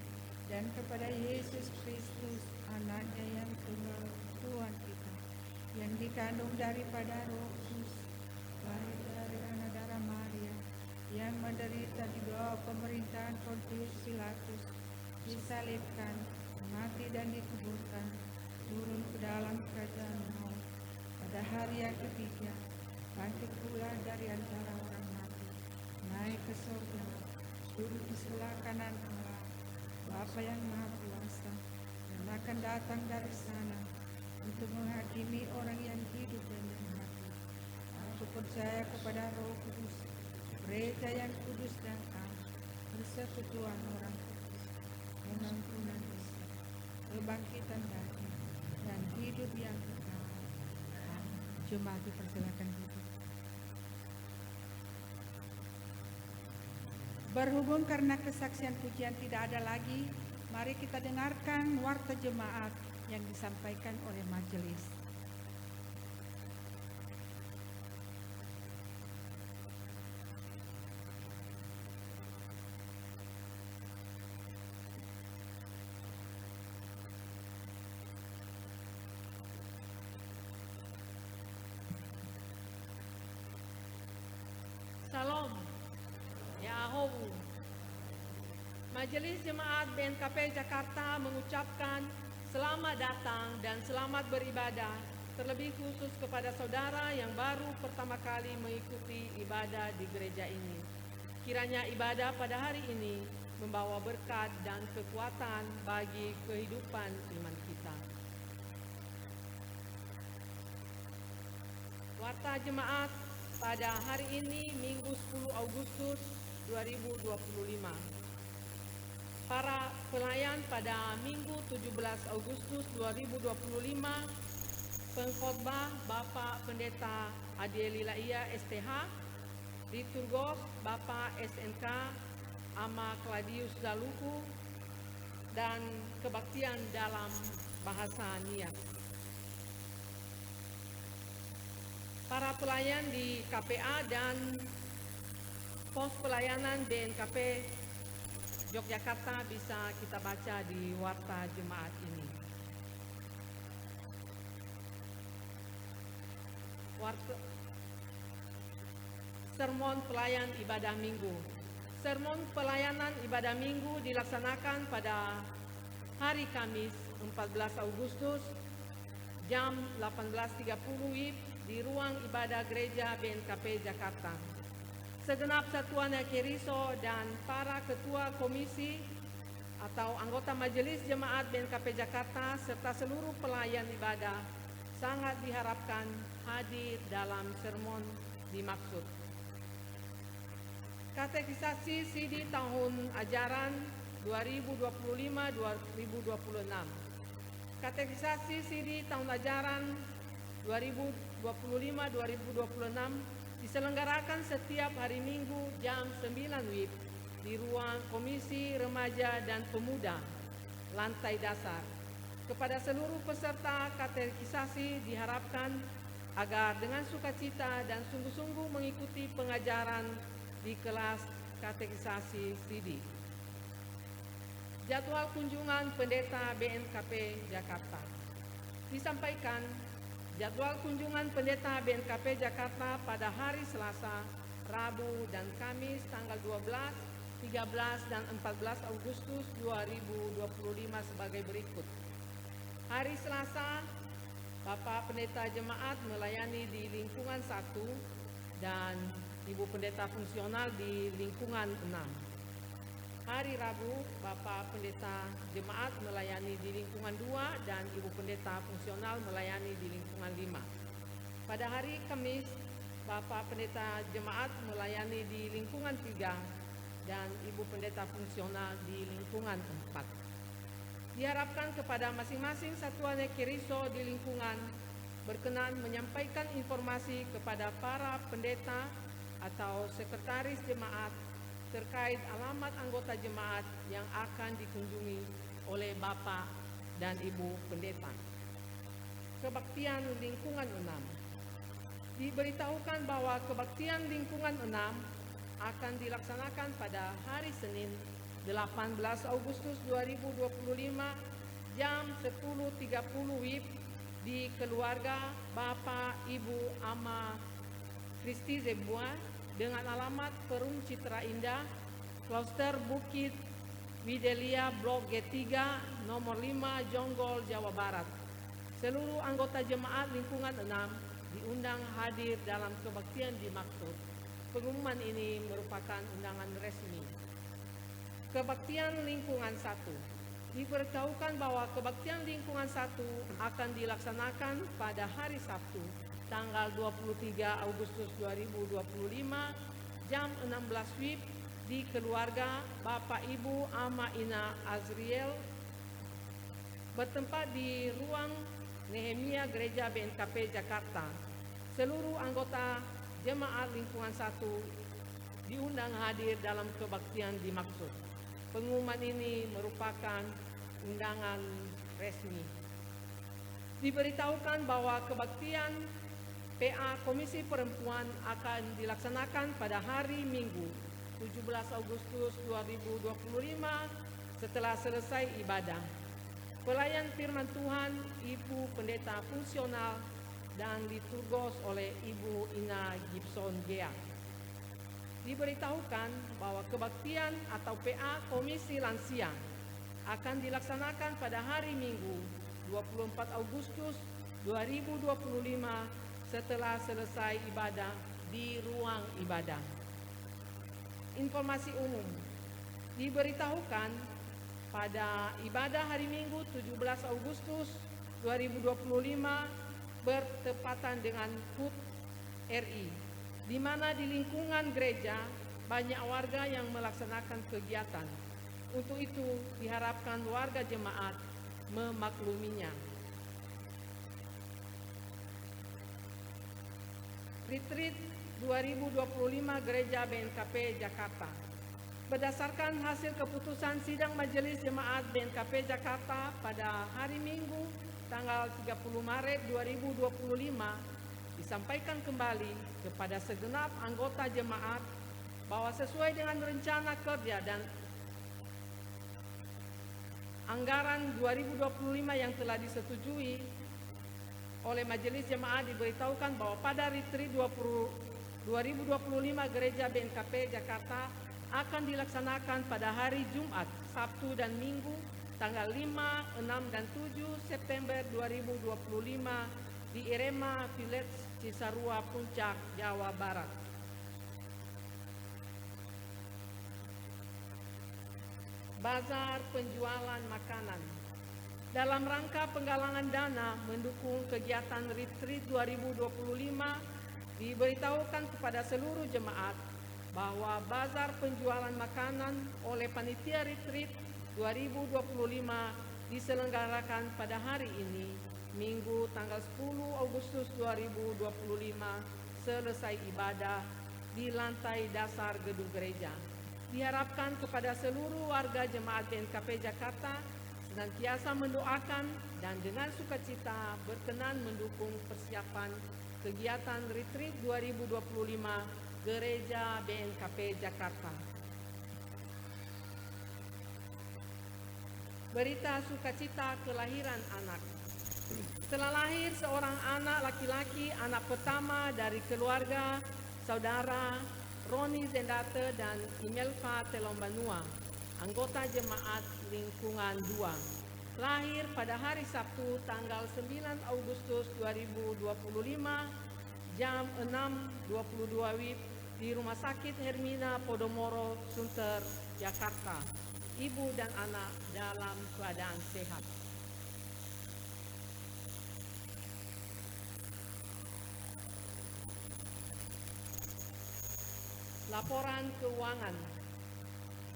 dan kepada Yesus Kristus, Anaknya yang tunggal, Tuhan kita, yang dikandung daripada Roh Kudus, lahir dari anak darah Maria, yang menderita di bawah pemerintahan Pontius Pilatus, disalibkan, mati dan dikuburkan, turun ke dalam kerajaan maut. Pada hari yang ketiga, bangkit pula dari antara orang mati, naik ke surga, duduk di sebelah kanan Allah, Bapa yang Maha Kuasa, dan akan datang dari sana untuk menghakimi orang yang hidup dan yang mati. Aku percaya kepada Roh Kudus, gereja yang kudus dan am, persekutuan orang kudus, pengampunan dosa, kebangkitan daging, dan hidup yang kekal. Amin. Jemaat dipersilakan duduk. Berhubung karena kesaksian pujian tidak ada lagi, mari kita dengarkan warta jemaat yang disampaikan oleh majelis. Salam, Yahoo. Majelis Jemaat BNKP Jakarta mengucapkan selamat datang dan selamat beribadah, terlebih khusus kepada saudara yang baru pertama kali mengikuti ibadah di gereja ini. Kiranya ibadah pada hari ini membawa berkat dan kekuatan bagi kehidupan iman kita. Warta Jemaat pada hari ini Minggu 10 Agustus 2025. Para pelayan pada Minggu 17 Agustus 2025, pengkhotbah Bapak Pendeta Adieli Laia STH, liturgos Bapak SNK Ama Claudius Zaluku, dan kebaktian dalam bahasa niat. Para pelayan di KPA dan pos pelayanan BNKP Yogyakarta bisa kita baca di warta jemaat ini. Sermon pelayan ibadah minggu. Sermon pelayanan ibadah minggu dilaksanakan pada hari Kamis 14 Agustus jam 18.30 WIB di ruang ibadah gereja BNKP Jakarta. Segenap satuan Keriso dan para ketua komisi atau anggota majelis jemaat BNKP Jakarta serta seluruh pelayan ibadah sangat diharapkan hadir dalam sermon dimaksud. Katekisasi CD tahun ajaran 2025-2026. Katekisasi CD tahun ajaran 2025-2026 diselenggarakan setiap hari Minggu jam 9 WIB di ruang Komisi Remaja dan Pemuda, lantai dasar. Kepada seluruh peserta katekisasi diharapkan agar dengan sukacita dan sungguh-sungguh mengikuti pengajaran di kelas katekisasi CD. Jadwal kunjungan Pendeta BNKP Jakarta. Disampaikan Jadwal kunjungan pendeta BNKP Jakarta pada hari Selasa, Rabu, dan Kamis tanggal 12, 13, dan 14 Agustus 2025 sebagai berikut. Hari Selasa, Bapak Pendeta Jemaat melayani di lingkungan 1 dan Ibu Pendeta Fungsional di lingkungan 6. Hari Rabu, Bapak Pendeta Jemaat melayani di lingkungan 2 dan Ibu Pendeta Fungsional melayani di lingkungan 5. Pada hari Kamis, Bapak Pendeta Jemaat melayani di lingkungan 3 dan Ibu Pendeta Fungsional di lingkungan 4. Diharapkan kepada masing-masing satuan Ekeriso di lingkungan berkenan menyampaikan informasi kepada para pendeta atau sekretaris jemaat terkait alamat anggota jemaat yang akan dikunjungi oleh Bapak dan Ibu Pendeta. Kebaktian lingkungan 6. Diberitahukan bahwa kebaktian lingkungan 6 akan dilaksanakan pada hari Senin 18 Agustus 2025 jam 10.30 WIB di keluarga Bapak Ibu Ama Kristi Zebuan dengan alamat Perum Citra Indah, Kloster Bukit Widelia Blok G3 nomor 5 Jonggol, Jawa Barat. Seluruh anggota jemaat lingkungan 6 diundang hadir dalam kebaktian dimaksud. Pengumuman ini merupakan undangan resmi. Kebaktian lingkungan 1. Diberitahukan bahwa kebaktian lingkungan 1 akan dilaksanakan pada hari Sabtu, tanggal 23 Agustus 2025, jam 16 WIB di keluarga Bapak Ibu Ama Ina Azriel, bertempat di ruang Nehemia Gereja BNKP Jakarta. Seluruh anggota jemaat lingkungan 1 diundang hadir dalam kebaktian dimaksud. Pengumuman ini merupakan undangan resmi. Diberitahukan bahwa kebaktian PA Komisi Perempuan akan dilaksanakan pada hari Minggu 17 Agustus 2025 setelah selesai ibadah. Pelayan firman Tuhan Ibu Pendeta Fungsional dan liturgos oleh Ibu Ina Gibson Gea. Diberitahukan bahwa kebaktian atau PA Komisi Lansia akan dilaksanakan pada hari Minggu 24 Agustus 2025 setelah selesai ibadah di ruang ibadah. Informasi umum. Diberitahukan pada ibadah hari Minggu 17 Agustus 2025 bertepatan dengan HUT RI, di mana di lingkungan gereja banyak warga yang melaksanakan kegiatan. Untuk itu diharapkan warga jemaat memakluminya. Retreat 2025 Gereja BNKP Jakarta. Berdasarkan hasil keputusan sidang Majelis Jemaat BNKP Jakarta pada hari Minggu tanggal 30 Maret 2025, disampaikan kembali kepada segenap anggota jemaat bahwa sesuai dengan rencana kerja dan anggaran 2025 yang telah disetujui oleh Majelis Jemaat, diberitahukan bahwa pada retreat 2025 Gereja BNKP Jakarta akan dilaksanakan pada hari Jumat, Sabtu, dan Minggu tanggal 5, 6, dan 7 September 2025 di Irema Village, Cisarua, Puncak, Jawa Barat. Bazar penjualan makanan. Dalam rangka penggalangan dana mendukung kegiatan Retreat 2025, diberitahukan kepada seluruh jemaat bahwa bazar penjualan makanan oleh Panitia Retreat 2025 diselenggarakan pada hari ini, Minggu tanggal 10 Agustus 2025, selesai ibadah di lantai dasar gedung gereja. Diharapkan kepada seluruh warga jemaat BNKP Jakarta senantiasa mendoakan dan dengan sukacita berkenan mendukung persiapan kegiatan Retreat 2025 Gereja BNKP Jakarta. Berita sukacita kelahiran anak. Setelah lahir seorang anak laki-laki, anak pertama dari keluarga saudara Roni Zendate dan Imelva Telombanua, anggota jemaat lingkungan 2. Lahir pada hari Sabtu tanggal 9 Agustus 2025 jam 6.22 WIB di Rumah Sakit Hermina Podomoro, Sunter, Jakarta. Ibu dan anak dalam keadaan sehat. Laporan keuangan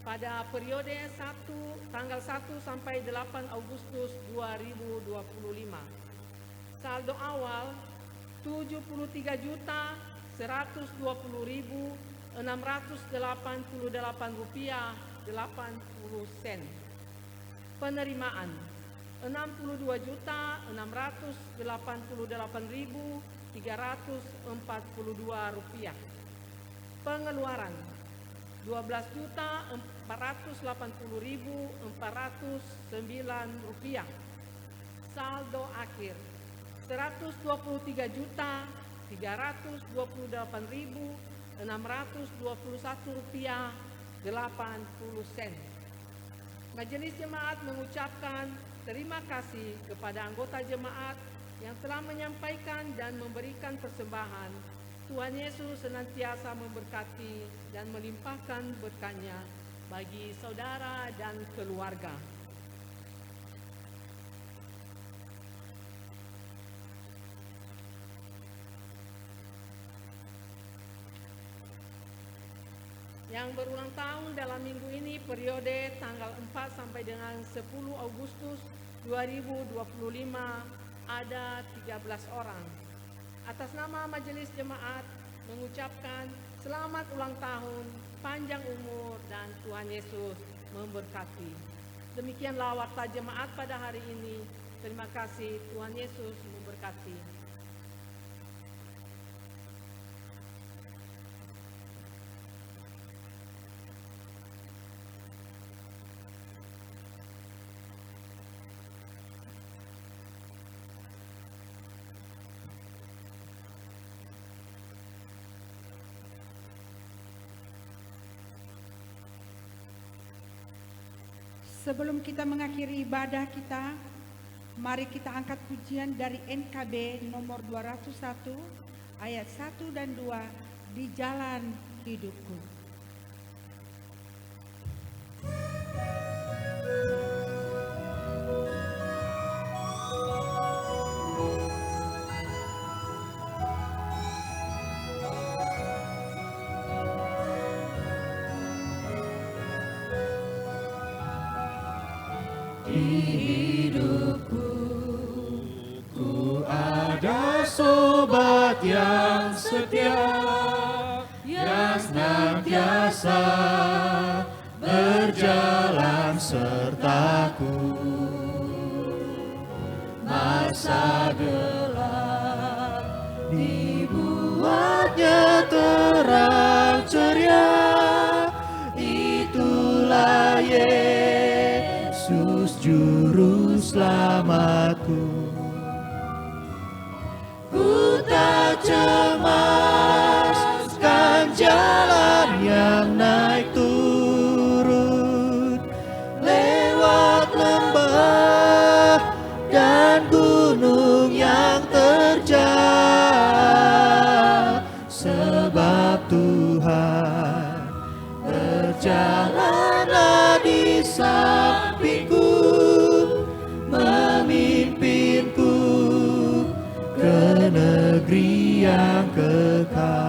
pada periode tanggal 1 sampai 8 Agustus 2025. Saldo awal 73.120.688 rupiah 80 sen. Penerimaan 62.688.342 rupiah. Pengeluaran 12.480.409 rupiah. Saldo akhir 123.328.621 rupiah 80 sen. Majelis Jemaat mengucapkan terima kasih kepada anggota jemaat yang telah menyampaikan dan memberikan persembahan. Tuhan Yesus senantiasa memberkati dan melimpahkan berkat-Nya bagi saudara dan keluarga. Yang berulang tahun dalam minggu ini periode tanggal 4 sampai dengan 10 Agustus 2025 ada 13 orang. Atas nama Majelis Jemaat mengucapkan selamat ulang tahun, panjang umur, dan Tuhan Yesus memberkati. Demikianlah warta jemaat pada hari ini. Terima kasih, Tuhan Yesus memberkati. Sebelum kita mengakhiri ibadah kita, mari kita angkat pujian dari NKB nomor 201 ayat 1 dan 2, di jalan hidupku. Hidupku, ku ada sobat yang setia, yang senantiasa berjalan sertaku. Masa gelap dibuatnya terang ceria, itulah Yesus Juru Selamatku. Ku tak cemaskan jalan yang naik turun, lewat lembah dan gunung yang terjal, sebab Tuhan berjalanlah di sampingku, memimpinku ke negeri yang kekal.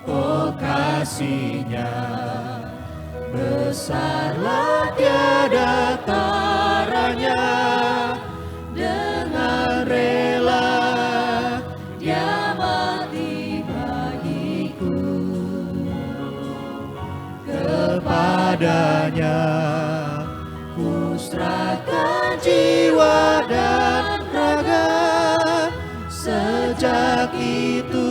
Oh, kasih-Nya besarlah tiada taranya, dengan rela Dia mati bagiku. Kepadanya ku serahkan jiwa dan raga, sejak itu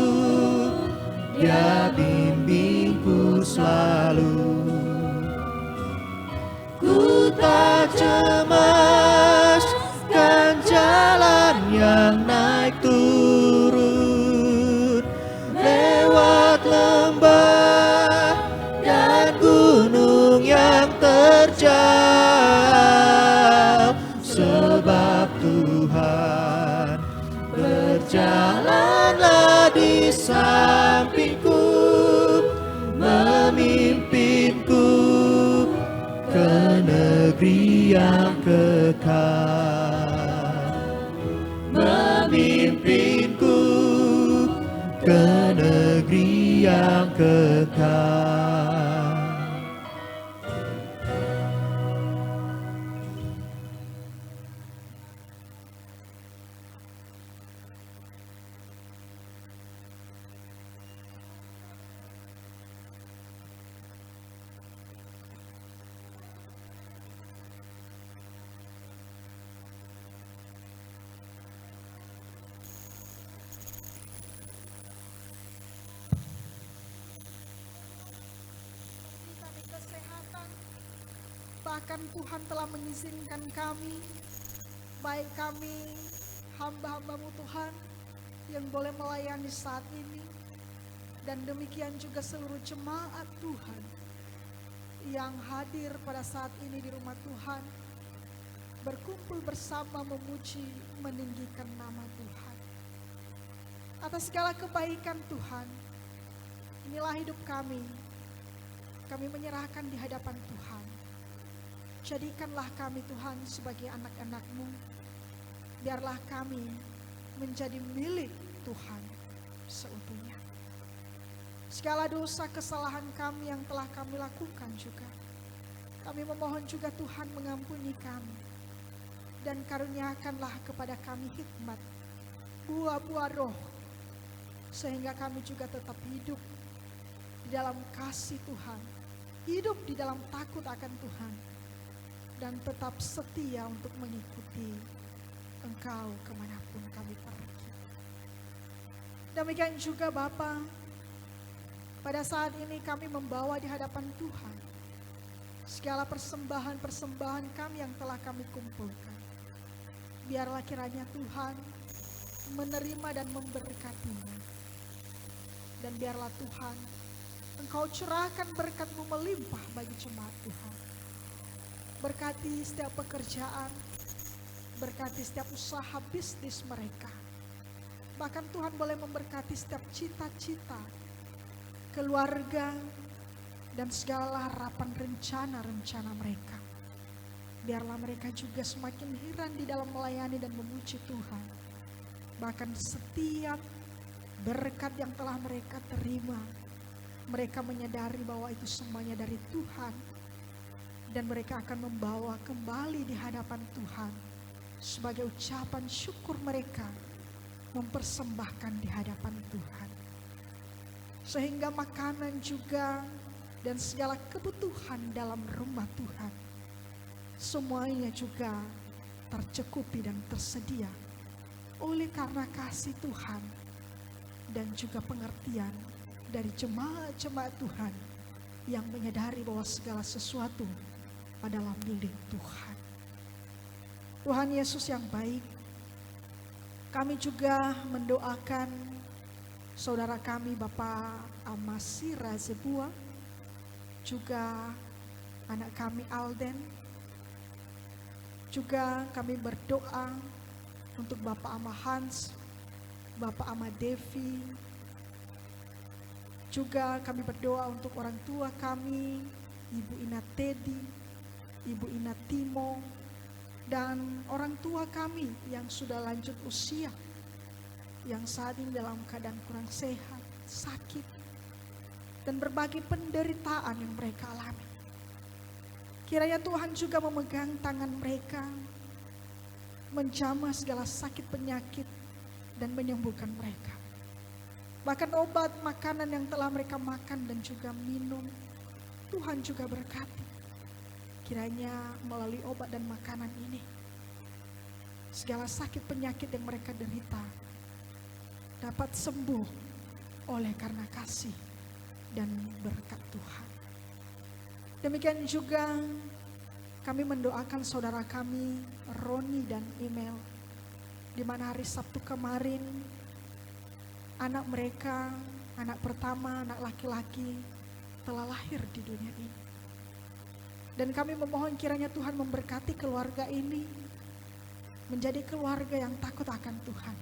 negeri yang kekal, memimpinku ke negeri yang kekal. Kami kesehatan, bahkan Tuhan telah mengizinkan kami, baik kami hamba-hambamu Tuhan yang boleh melayani saat ini, dan demikian juga seluruh jemaat Tuhan yang hadir pada saat ini di rumah Tuhan, berkumpul bersama memuji meninggikan nama Tuhan. Atas segala kebaikan Tuhan, inilah hidup kami menyerahkan di hadapan Tuhan. Jadikanlah kami Tuhan sebagai anak-anak-Mu, biarlah kami menjadi milik Tuhan seutuhnya. Segala dosa kesalahan kami yang telah kami lakukan juga, kami memohon juga Tuhan mengampuni kami, dan karuniakanlah kepada kami hikmat, buah-buah roh, sehingga kami juga tetap hidup di dalam kasih Tuhan, hidup di dalam takut akan Tuhan, dan tetap setia untuk mengikuti Engkau kemanapun kami pergi. Demikian juga Bapa, pada saat ini kami membawa di hadapan Tuhan segala persembahan-persembahan kami yang telah kami kumpulkan. Biarlah kiranya Tuhan menerima dan memberkatinya. Dan biarlah Tuhan Engkau curahkan berkat-Mu melimpah bagi jemaat Tuhan. Berkati setiap pekerjaan, berkati setiap usaha bisnis mereka. Bahkan Tuhan boleh memberkati setiap cita-cita, keluarga, dan segala harapan rencana-rencana mereka. Biarlah mereka juga semakin heran di dalam melayani dan memuji Tuhan. Bahkan setiap berkat yang telah mereka terima, mereka menyadari bahwa itu semuanya dari Tuhan, dan mereka akan membawa kembali di hadapan Tuhan sebagai ucapan syukur mereka, mempersembahkan di hadapan Tuhan. Sehingga makanan juga dan segala kebutuhan dalam rumah Tuhan, semuanya juga tercukupi dan tersedia oleh karena kasih Tuhan dan juga pengertian dari jemaat-jemaat Tuhan yang menyadari bahwa segala sesuatu adalah milik Tuhan. Tuhan Yesus yang baik, kami juga mendoakan saudara kami Bapak Amasi Razebua, juga anak kami Alden. Juga kami berdoa untuk Bapak Ama Hans, Bapak Ama Devi. Juga kami berdoa untuk orang tua kami, Ibu Ina Teddy, Ibu Ina Timo, dan orang tua kami yang sudah lanjut usia, yang saat ini dalam keadaan kurang sehat, sakit, dan berbagai penderitaan yang mereka alami. Kiranya Tuhan juga memegang tangan mereka, menjamah segala sakit penyakit, dan menyembuhkan mereka. Bahkan obat makanan yang telah mereka makan dan juga minum, Tuhan juga berkati. Kiranya melalui obat dan makanan ini, segala sakit penyakit yang mereka derita dapat sembuh oleh karena kasih dan berkat Tuhan. Demikian juga kami mendoakan saudara kami Roni dan Emel, di mana hari Sabtu kemarin anak mereka, anak pertama, anak laki-laki telah lahir di dunia ini. Dan kami memohon kiranya Tuhan memberkati keluarga ini menjadi keluarga yang takut akan Tuhan.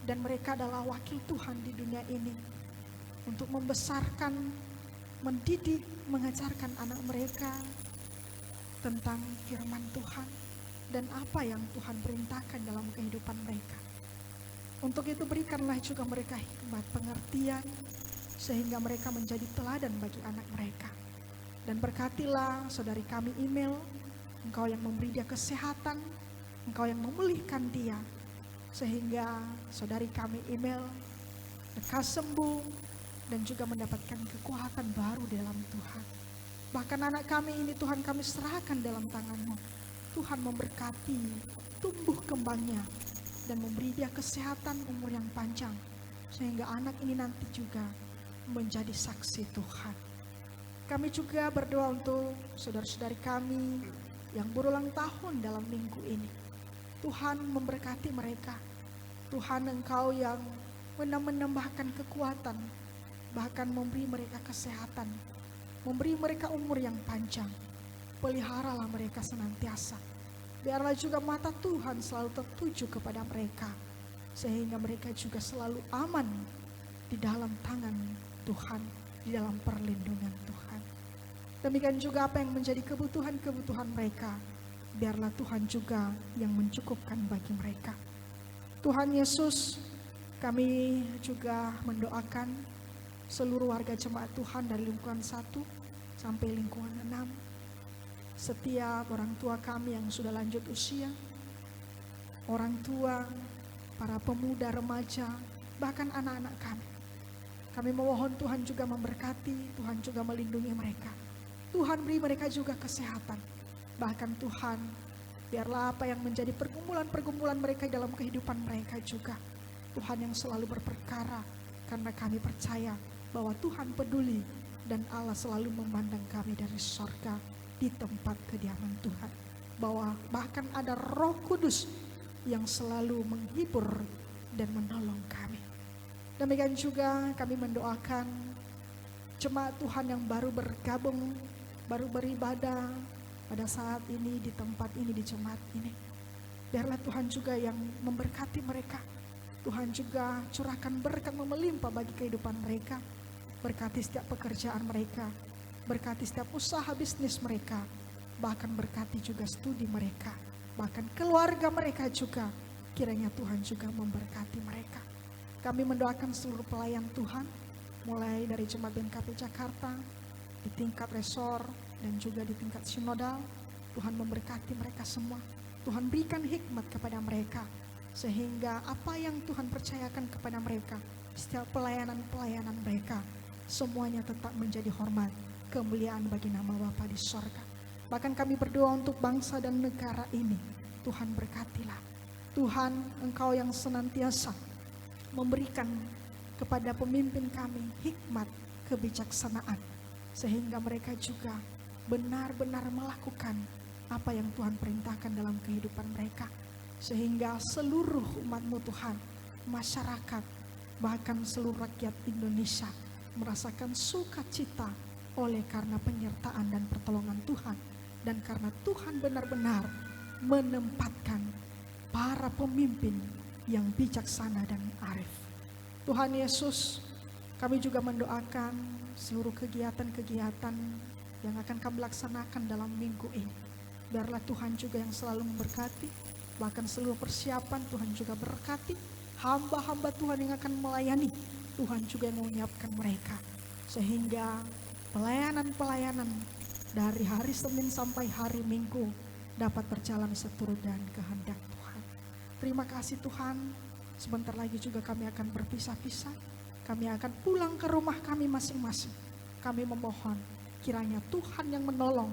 Dan mereka adalah wakil Tuhan di dunia ini untuk membesarkan, mendidik, mengajarkan anak mereka tentang firman Tuhan dan apa yang Tuhan perintahkan dalam kehidupan mereka. Untuk itu berikanlah juga mereka hikmat pengertian sehingga mereka menjadi teladan bagi anak mereka. Dan berkatilah saudari kami email, Engkau yang memberi dia kesehatan, Engkau yang memulihkan dia, sehingga saudari kami email lekas sembuh dan juga mendapatkan kekuatan baru di dalam Tuhan. Bahkan anak kami ini Tuhan kami serahkan dalam tangan-Mu. Tuhan memberkati tumbuh kembangnya dan memberi dia kesehatan umur yang panjang, sehingga anak ini nanti juga menjadi saksi Tuhan. Kami juga berdoa untuk saudara-saudari kami yang berulang tahun dalam minggu ini. Tuhan memberkati mereka. Tuhan Engkau yang menambahkan kekuatan, bahkan memberi mereka kesehatan, memberi mereka umur yang panjang. Peliharalah mereka senantiasa. Biarlah juga mata Tuhan selalu tertuju kepada mereka, sehingga mereka juga selalu aman di dalam tangan Tuhan, di dalam perlindungan Tuhan. Demikian juga apa yang menjadi kebutuhan-kebutuhan mereka, biarlah Tuhan juga yang mencukupkan bagi mereka. Tuhan Yesus, kami juga mendoakan seluruh warga jemaat Tuhan dari lingkungan 1 sampai lingkungan 6. Setiap orang tua kami yang sudah lanjut usia, orang tua, para pemuda, remaja, bahkan anak-anak kami. Kami memohon Tuhan juga memberkati, Tuhan juga melindungi mereka. Tuhan beri mereka juga kesehatan. Bahkan Tuhan, biarlah apa yang menjadi pergumulan-pergumulan mereka dalam kehidupan mereka juga, Tuhan yang selalu berperkara, karena kami percaya bahwa Tuhan peduli dan Allah selalu memandang kami dari sorga di tempat kediaman Tuhan. Bahwa bahkan ada Roh Kudus yang selalu menghibur dan menolong kami. Demikian juga kami mendoakan jemaat Tuhan yang baru bergabung, baru beribadah pada saat ini di tempat ini, di jemaat ini. Biarlah Tuhan juga yang memberkati mereka. Tuhan juga curahkan berkat melimpah bagi kehidupan mereka. Berkati setiap pekerjaan mereka, berkati setiap usaha bisnis mereka, bahkan berkati juga studi mereka, bahkan keluarga mereka juga. Kiranya Tuhan juga memberkati mereka. Kami mendoakan seluruh pelayan Tuhan, mulai dari Jemaat BNKP Jakarta, di tingkat resor dan juga di tingkat sinodal. Tuhan memberkati mereka semua. Tuhan berikan hikmat kepada mereka, sehingga apa yang Tuhan percayakan kepada mereka, setiap pelayanan-pelayanan mereka, semuanya tetap menjadi hormat, kemuliaan bagi nama Bapa di sorga. Bahkan kami berdoa untuk bangsa dan negara ini. Tuhan berkatilah. Tuhan, Engkau yang senantiasa memberikan kepada pemimpin kami hikmat, kebijaksanaan, sehingga mereka juga benar-benar melakukan apa yang Tuhan perintahkan dalam kehidupan mereka, sehingga seluruh umat-Mu Tuhan, masyarakat, bahkan seluruh rakyat Indonesia merasakan sukacita oleh karena penyertaan dan pertolongan Tuhan, dan karena Tuhan benar-benar menempatkan para pemimpin yang bijaksana dan arif. Tuhan Yesus, kami juga mendoakan seluruh kegiatan-kegiatan yang akan kami laksanakan dalam minggu ini. Biarlah Tuhan juga yang selalu memberkati, bahkan seluruh persiapan Tuhan juga berkati. Hamba-hamba Tuhan yang akan melayani, Tuhan juga yang menyiapkan mereka, sehingga pelayanan-pelayanan dari hari Senin sampai hari Minggu dapat berjalan seturut dan kehendak Tuhan. Terima kasih Tuhan. Sebentar lagi juga kami akan berpisah-pisah. Kami akan pulang ke rumah kami masing-masing. Kami memohon kiranya Tuhan yang menolong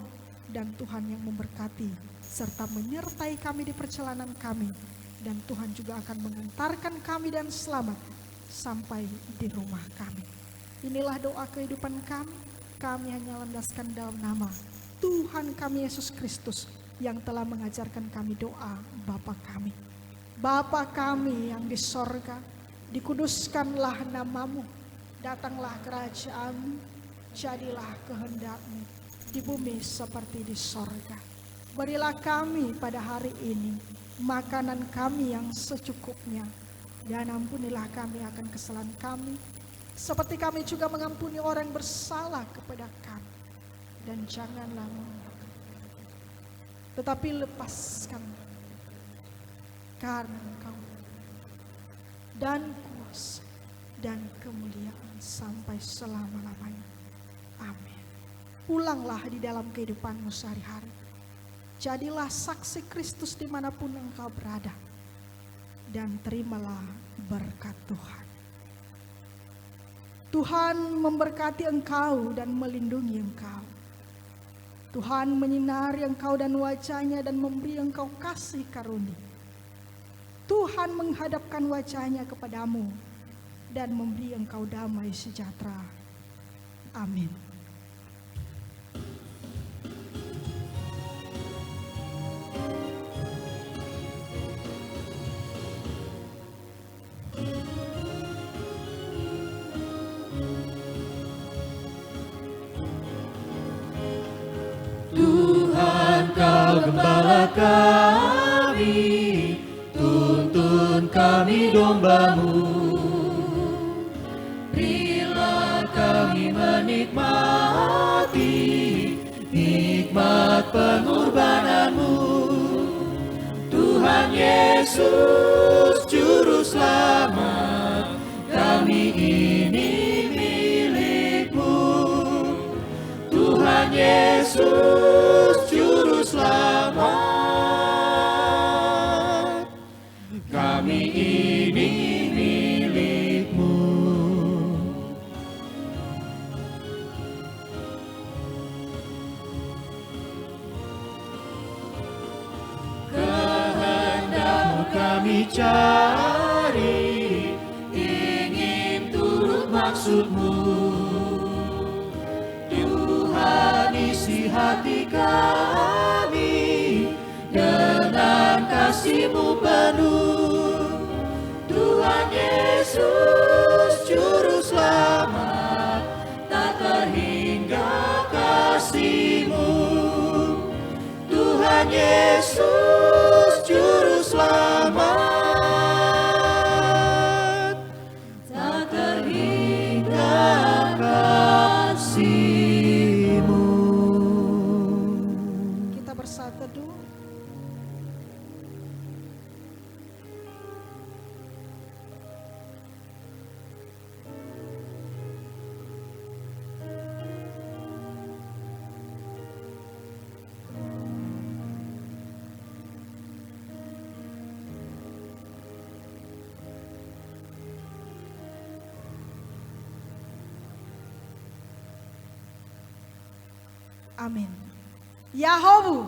dan Tuhan yang memberkati serta menyertai kami di perjalanan kami, dan Tuhan juga akan mengantarkan kami dan selamat sampai di rumah kami. Inilah doa kehidupan kami. Kami hanya landaskan dalam nama Tuhan kami Yesus Kristus yang telah mengajarkan kami doa Bapa kami. Bapa kami yang di sorga, dikuduskanlah namamu, datanglah kerajaan-Mu, jadilah kehendak-Mu di bumi seperti di sorga. Berilah kami pada hari ini makanan kami yang secukupnya, dan ampunilah kami akan kesalahan kami, seperti kami juga mengampuni orang yang bersalah kepada kami. Dan janganlah tetapi lepaskan karena Engkau dan kuasa dan kemuliaan sampai selama-lamanya. Amin. Pulanglah di dalam kehidupanmu sehari-hari. Jadilah saksi Kristus dimanapun engkau berada. Dan terimalah berkat Tuhan. Tuhan memberkati engkau dan melindungi engkau. Tuhan menyinari engkau dan wajahnya dan memberi engkau kasih karunia. Tuhan menghadapkan wajahnya kepadamu dan memberi engkau damai sejahtera. Amin. Tuhan Kau gembala kami, tuntun kami domba-Mu. Berilah kami menikmati nikmat pengorbanan-Mu. Tuhan Yesus Juru Selamat, kami ini milik-Mu. Tuhan Yesus Juru Selamat, kami ini milik-Mu. Kehendak-Mu kami cari, ingin turut maksud-Mu. Tuhan isi hati kami dengan kasih-Mu penuh. Tuhan Yesus Juru Selamat, tak terhingga kasih-Mu. Tuhan Yesus Juru Selamat, tak terhingga kasih-Mu. Kita bersatu teduh. Amin. Yahobu,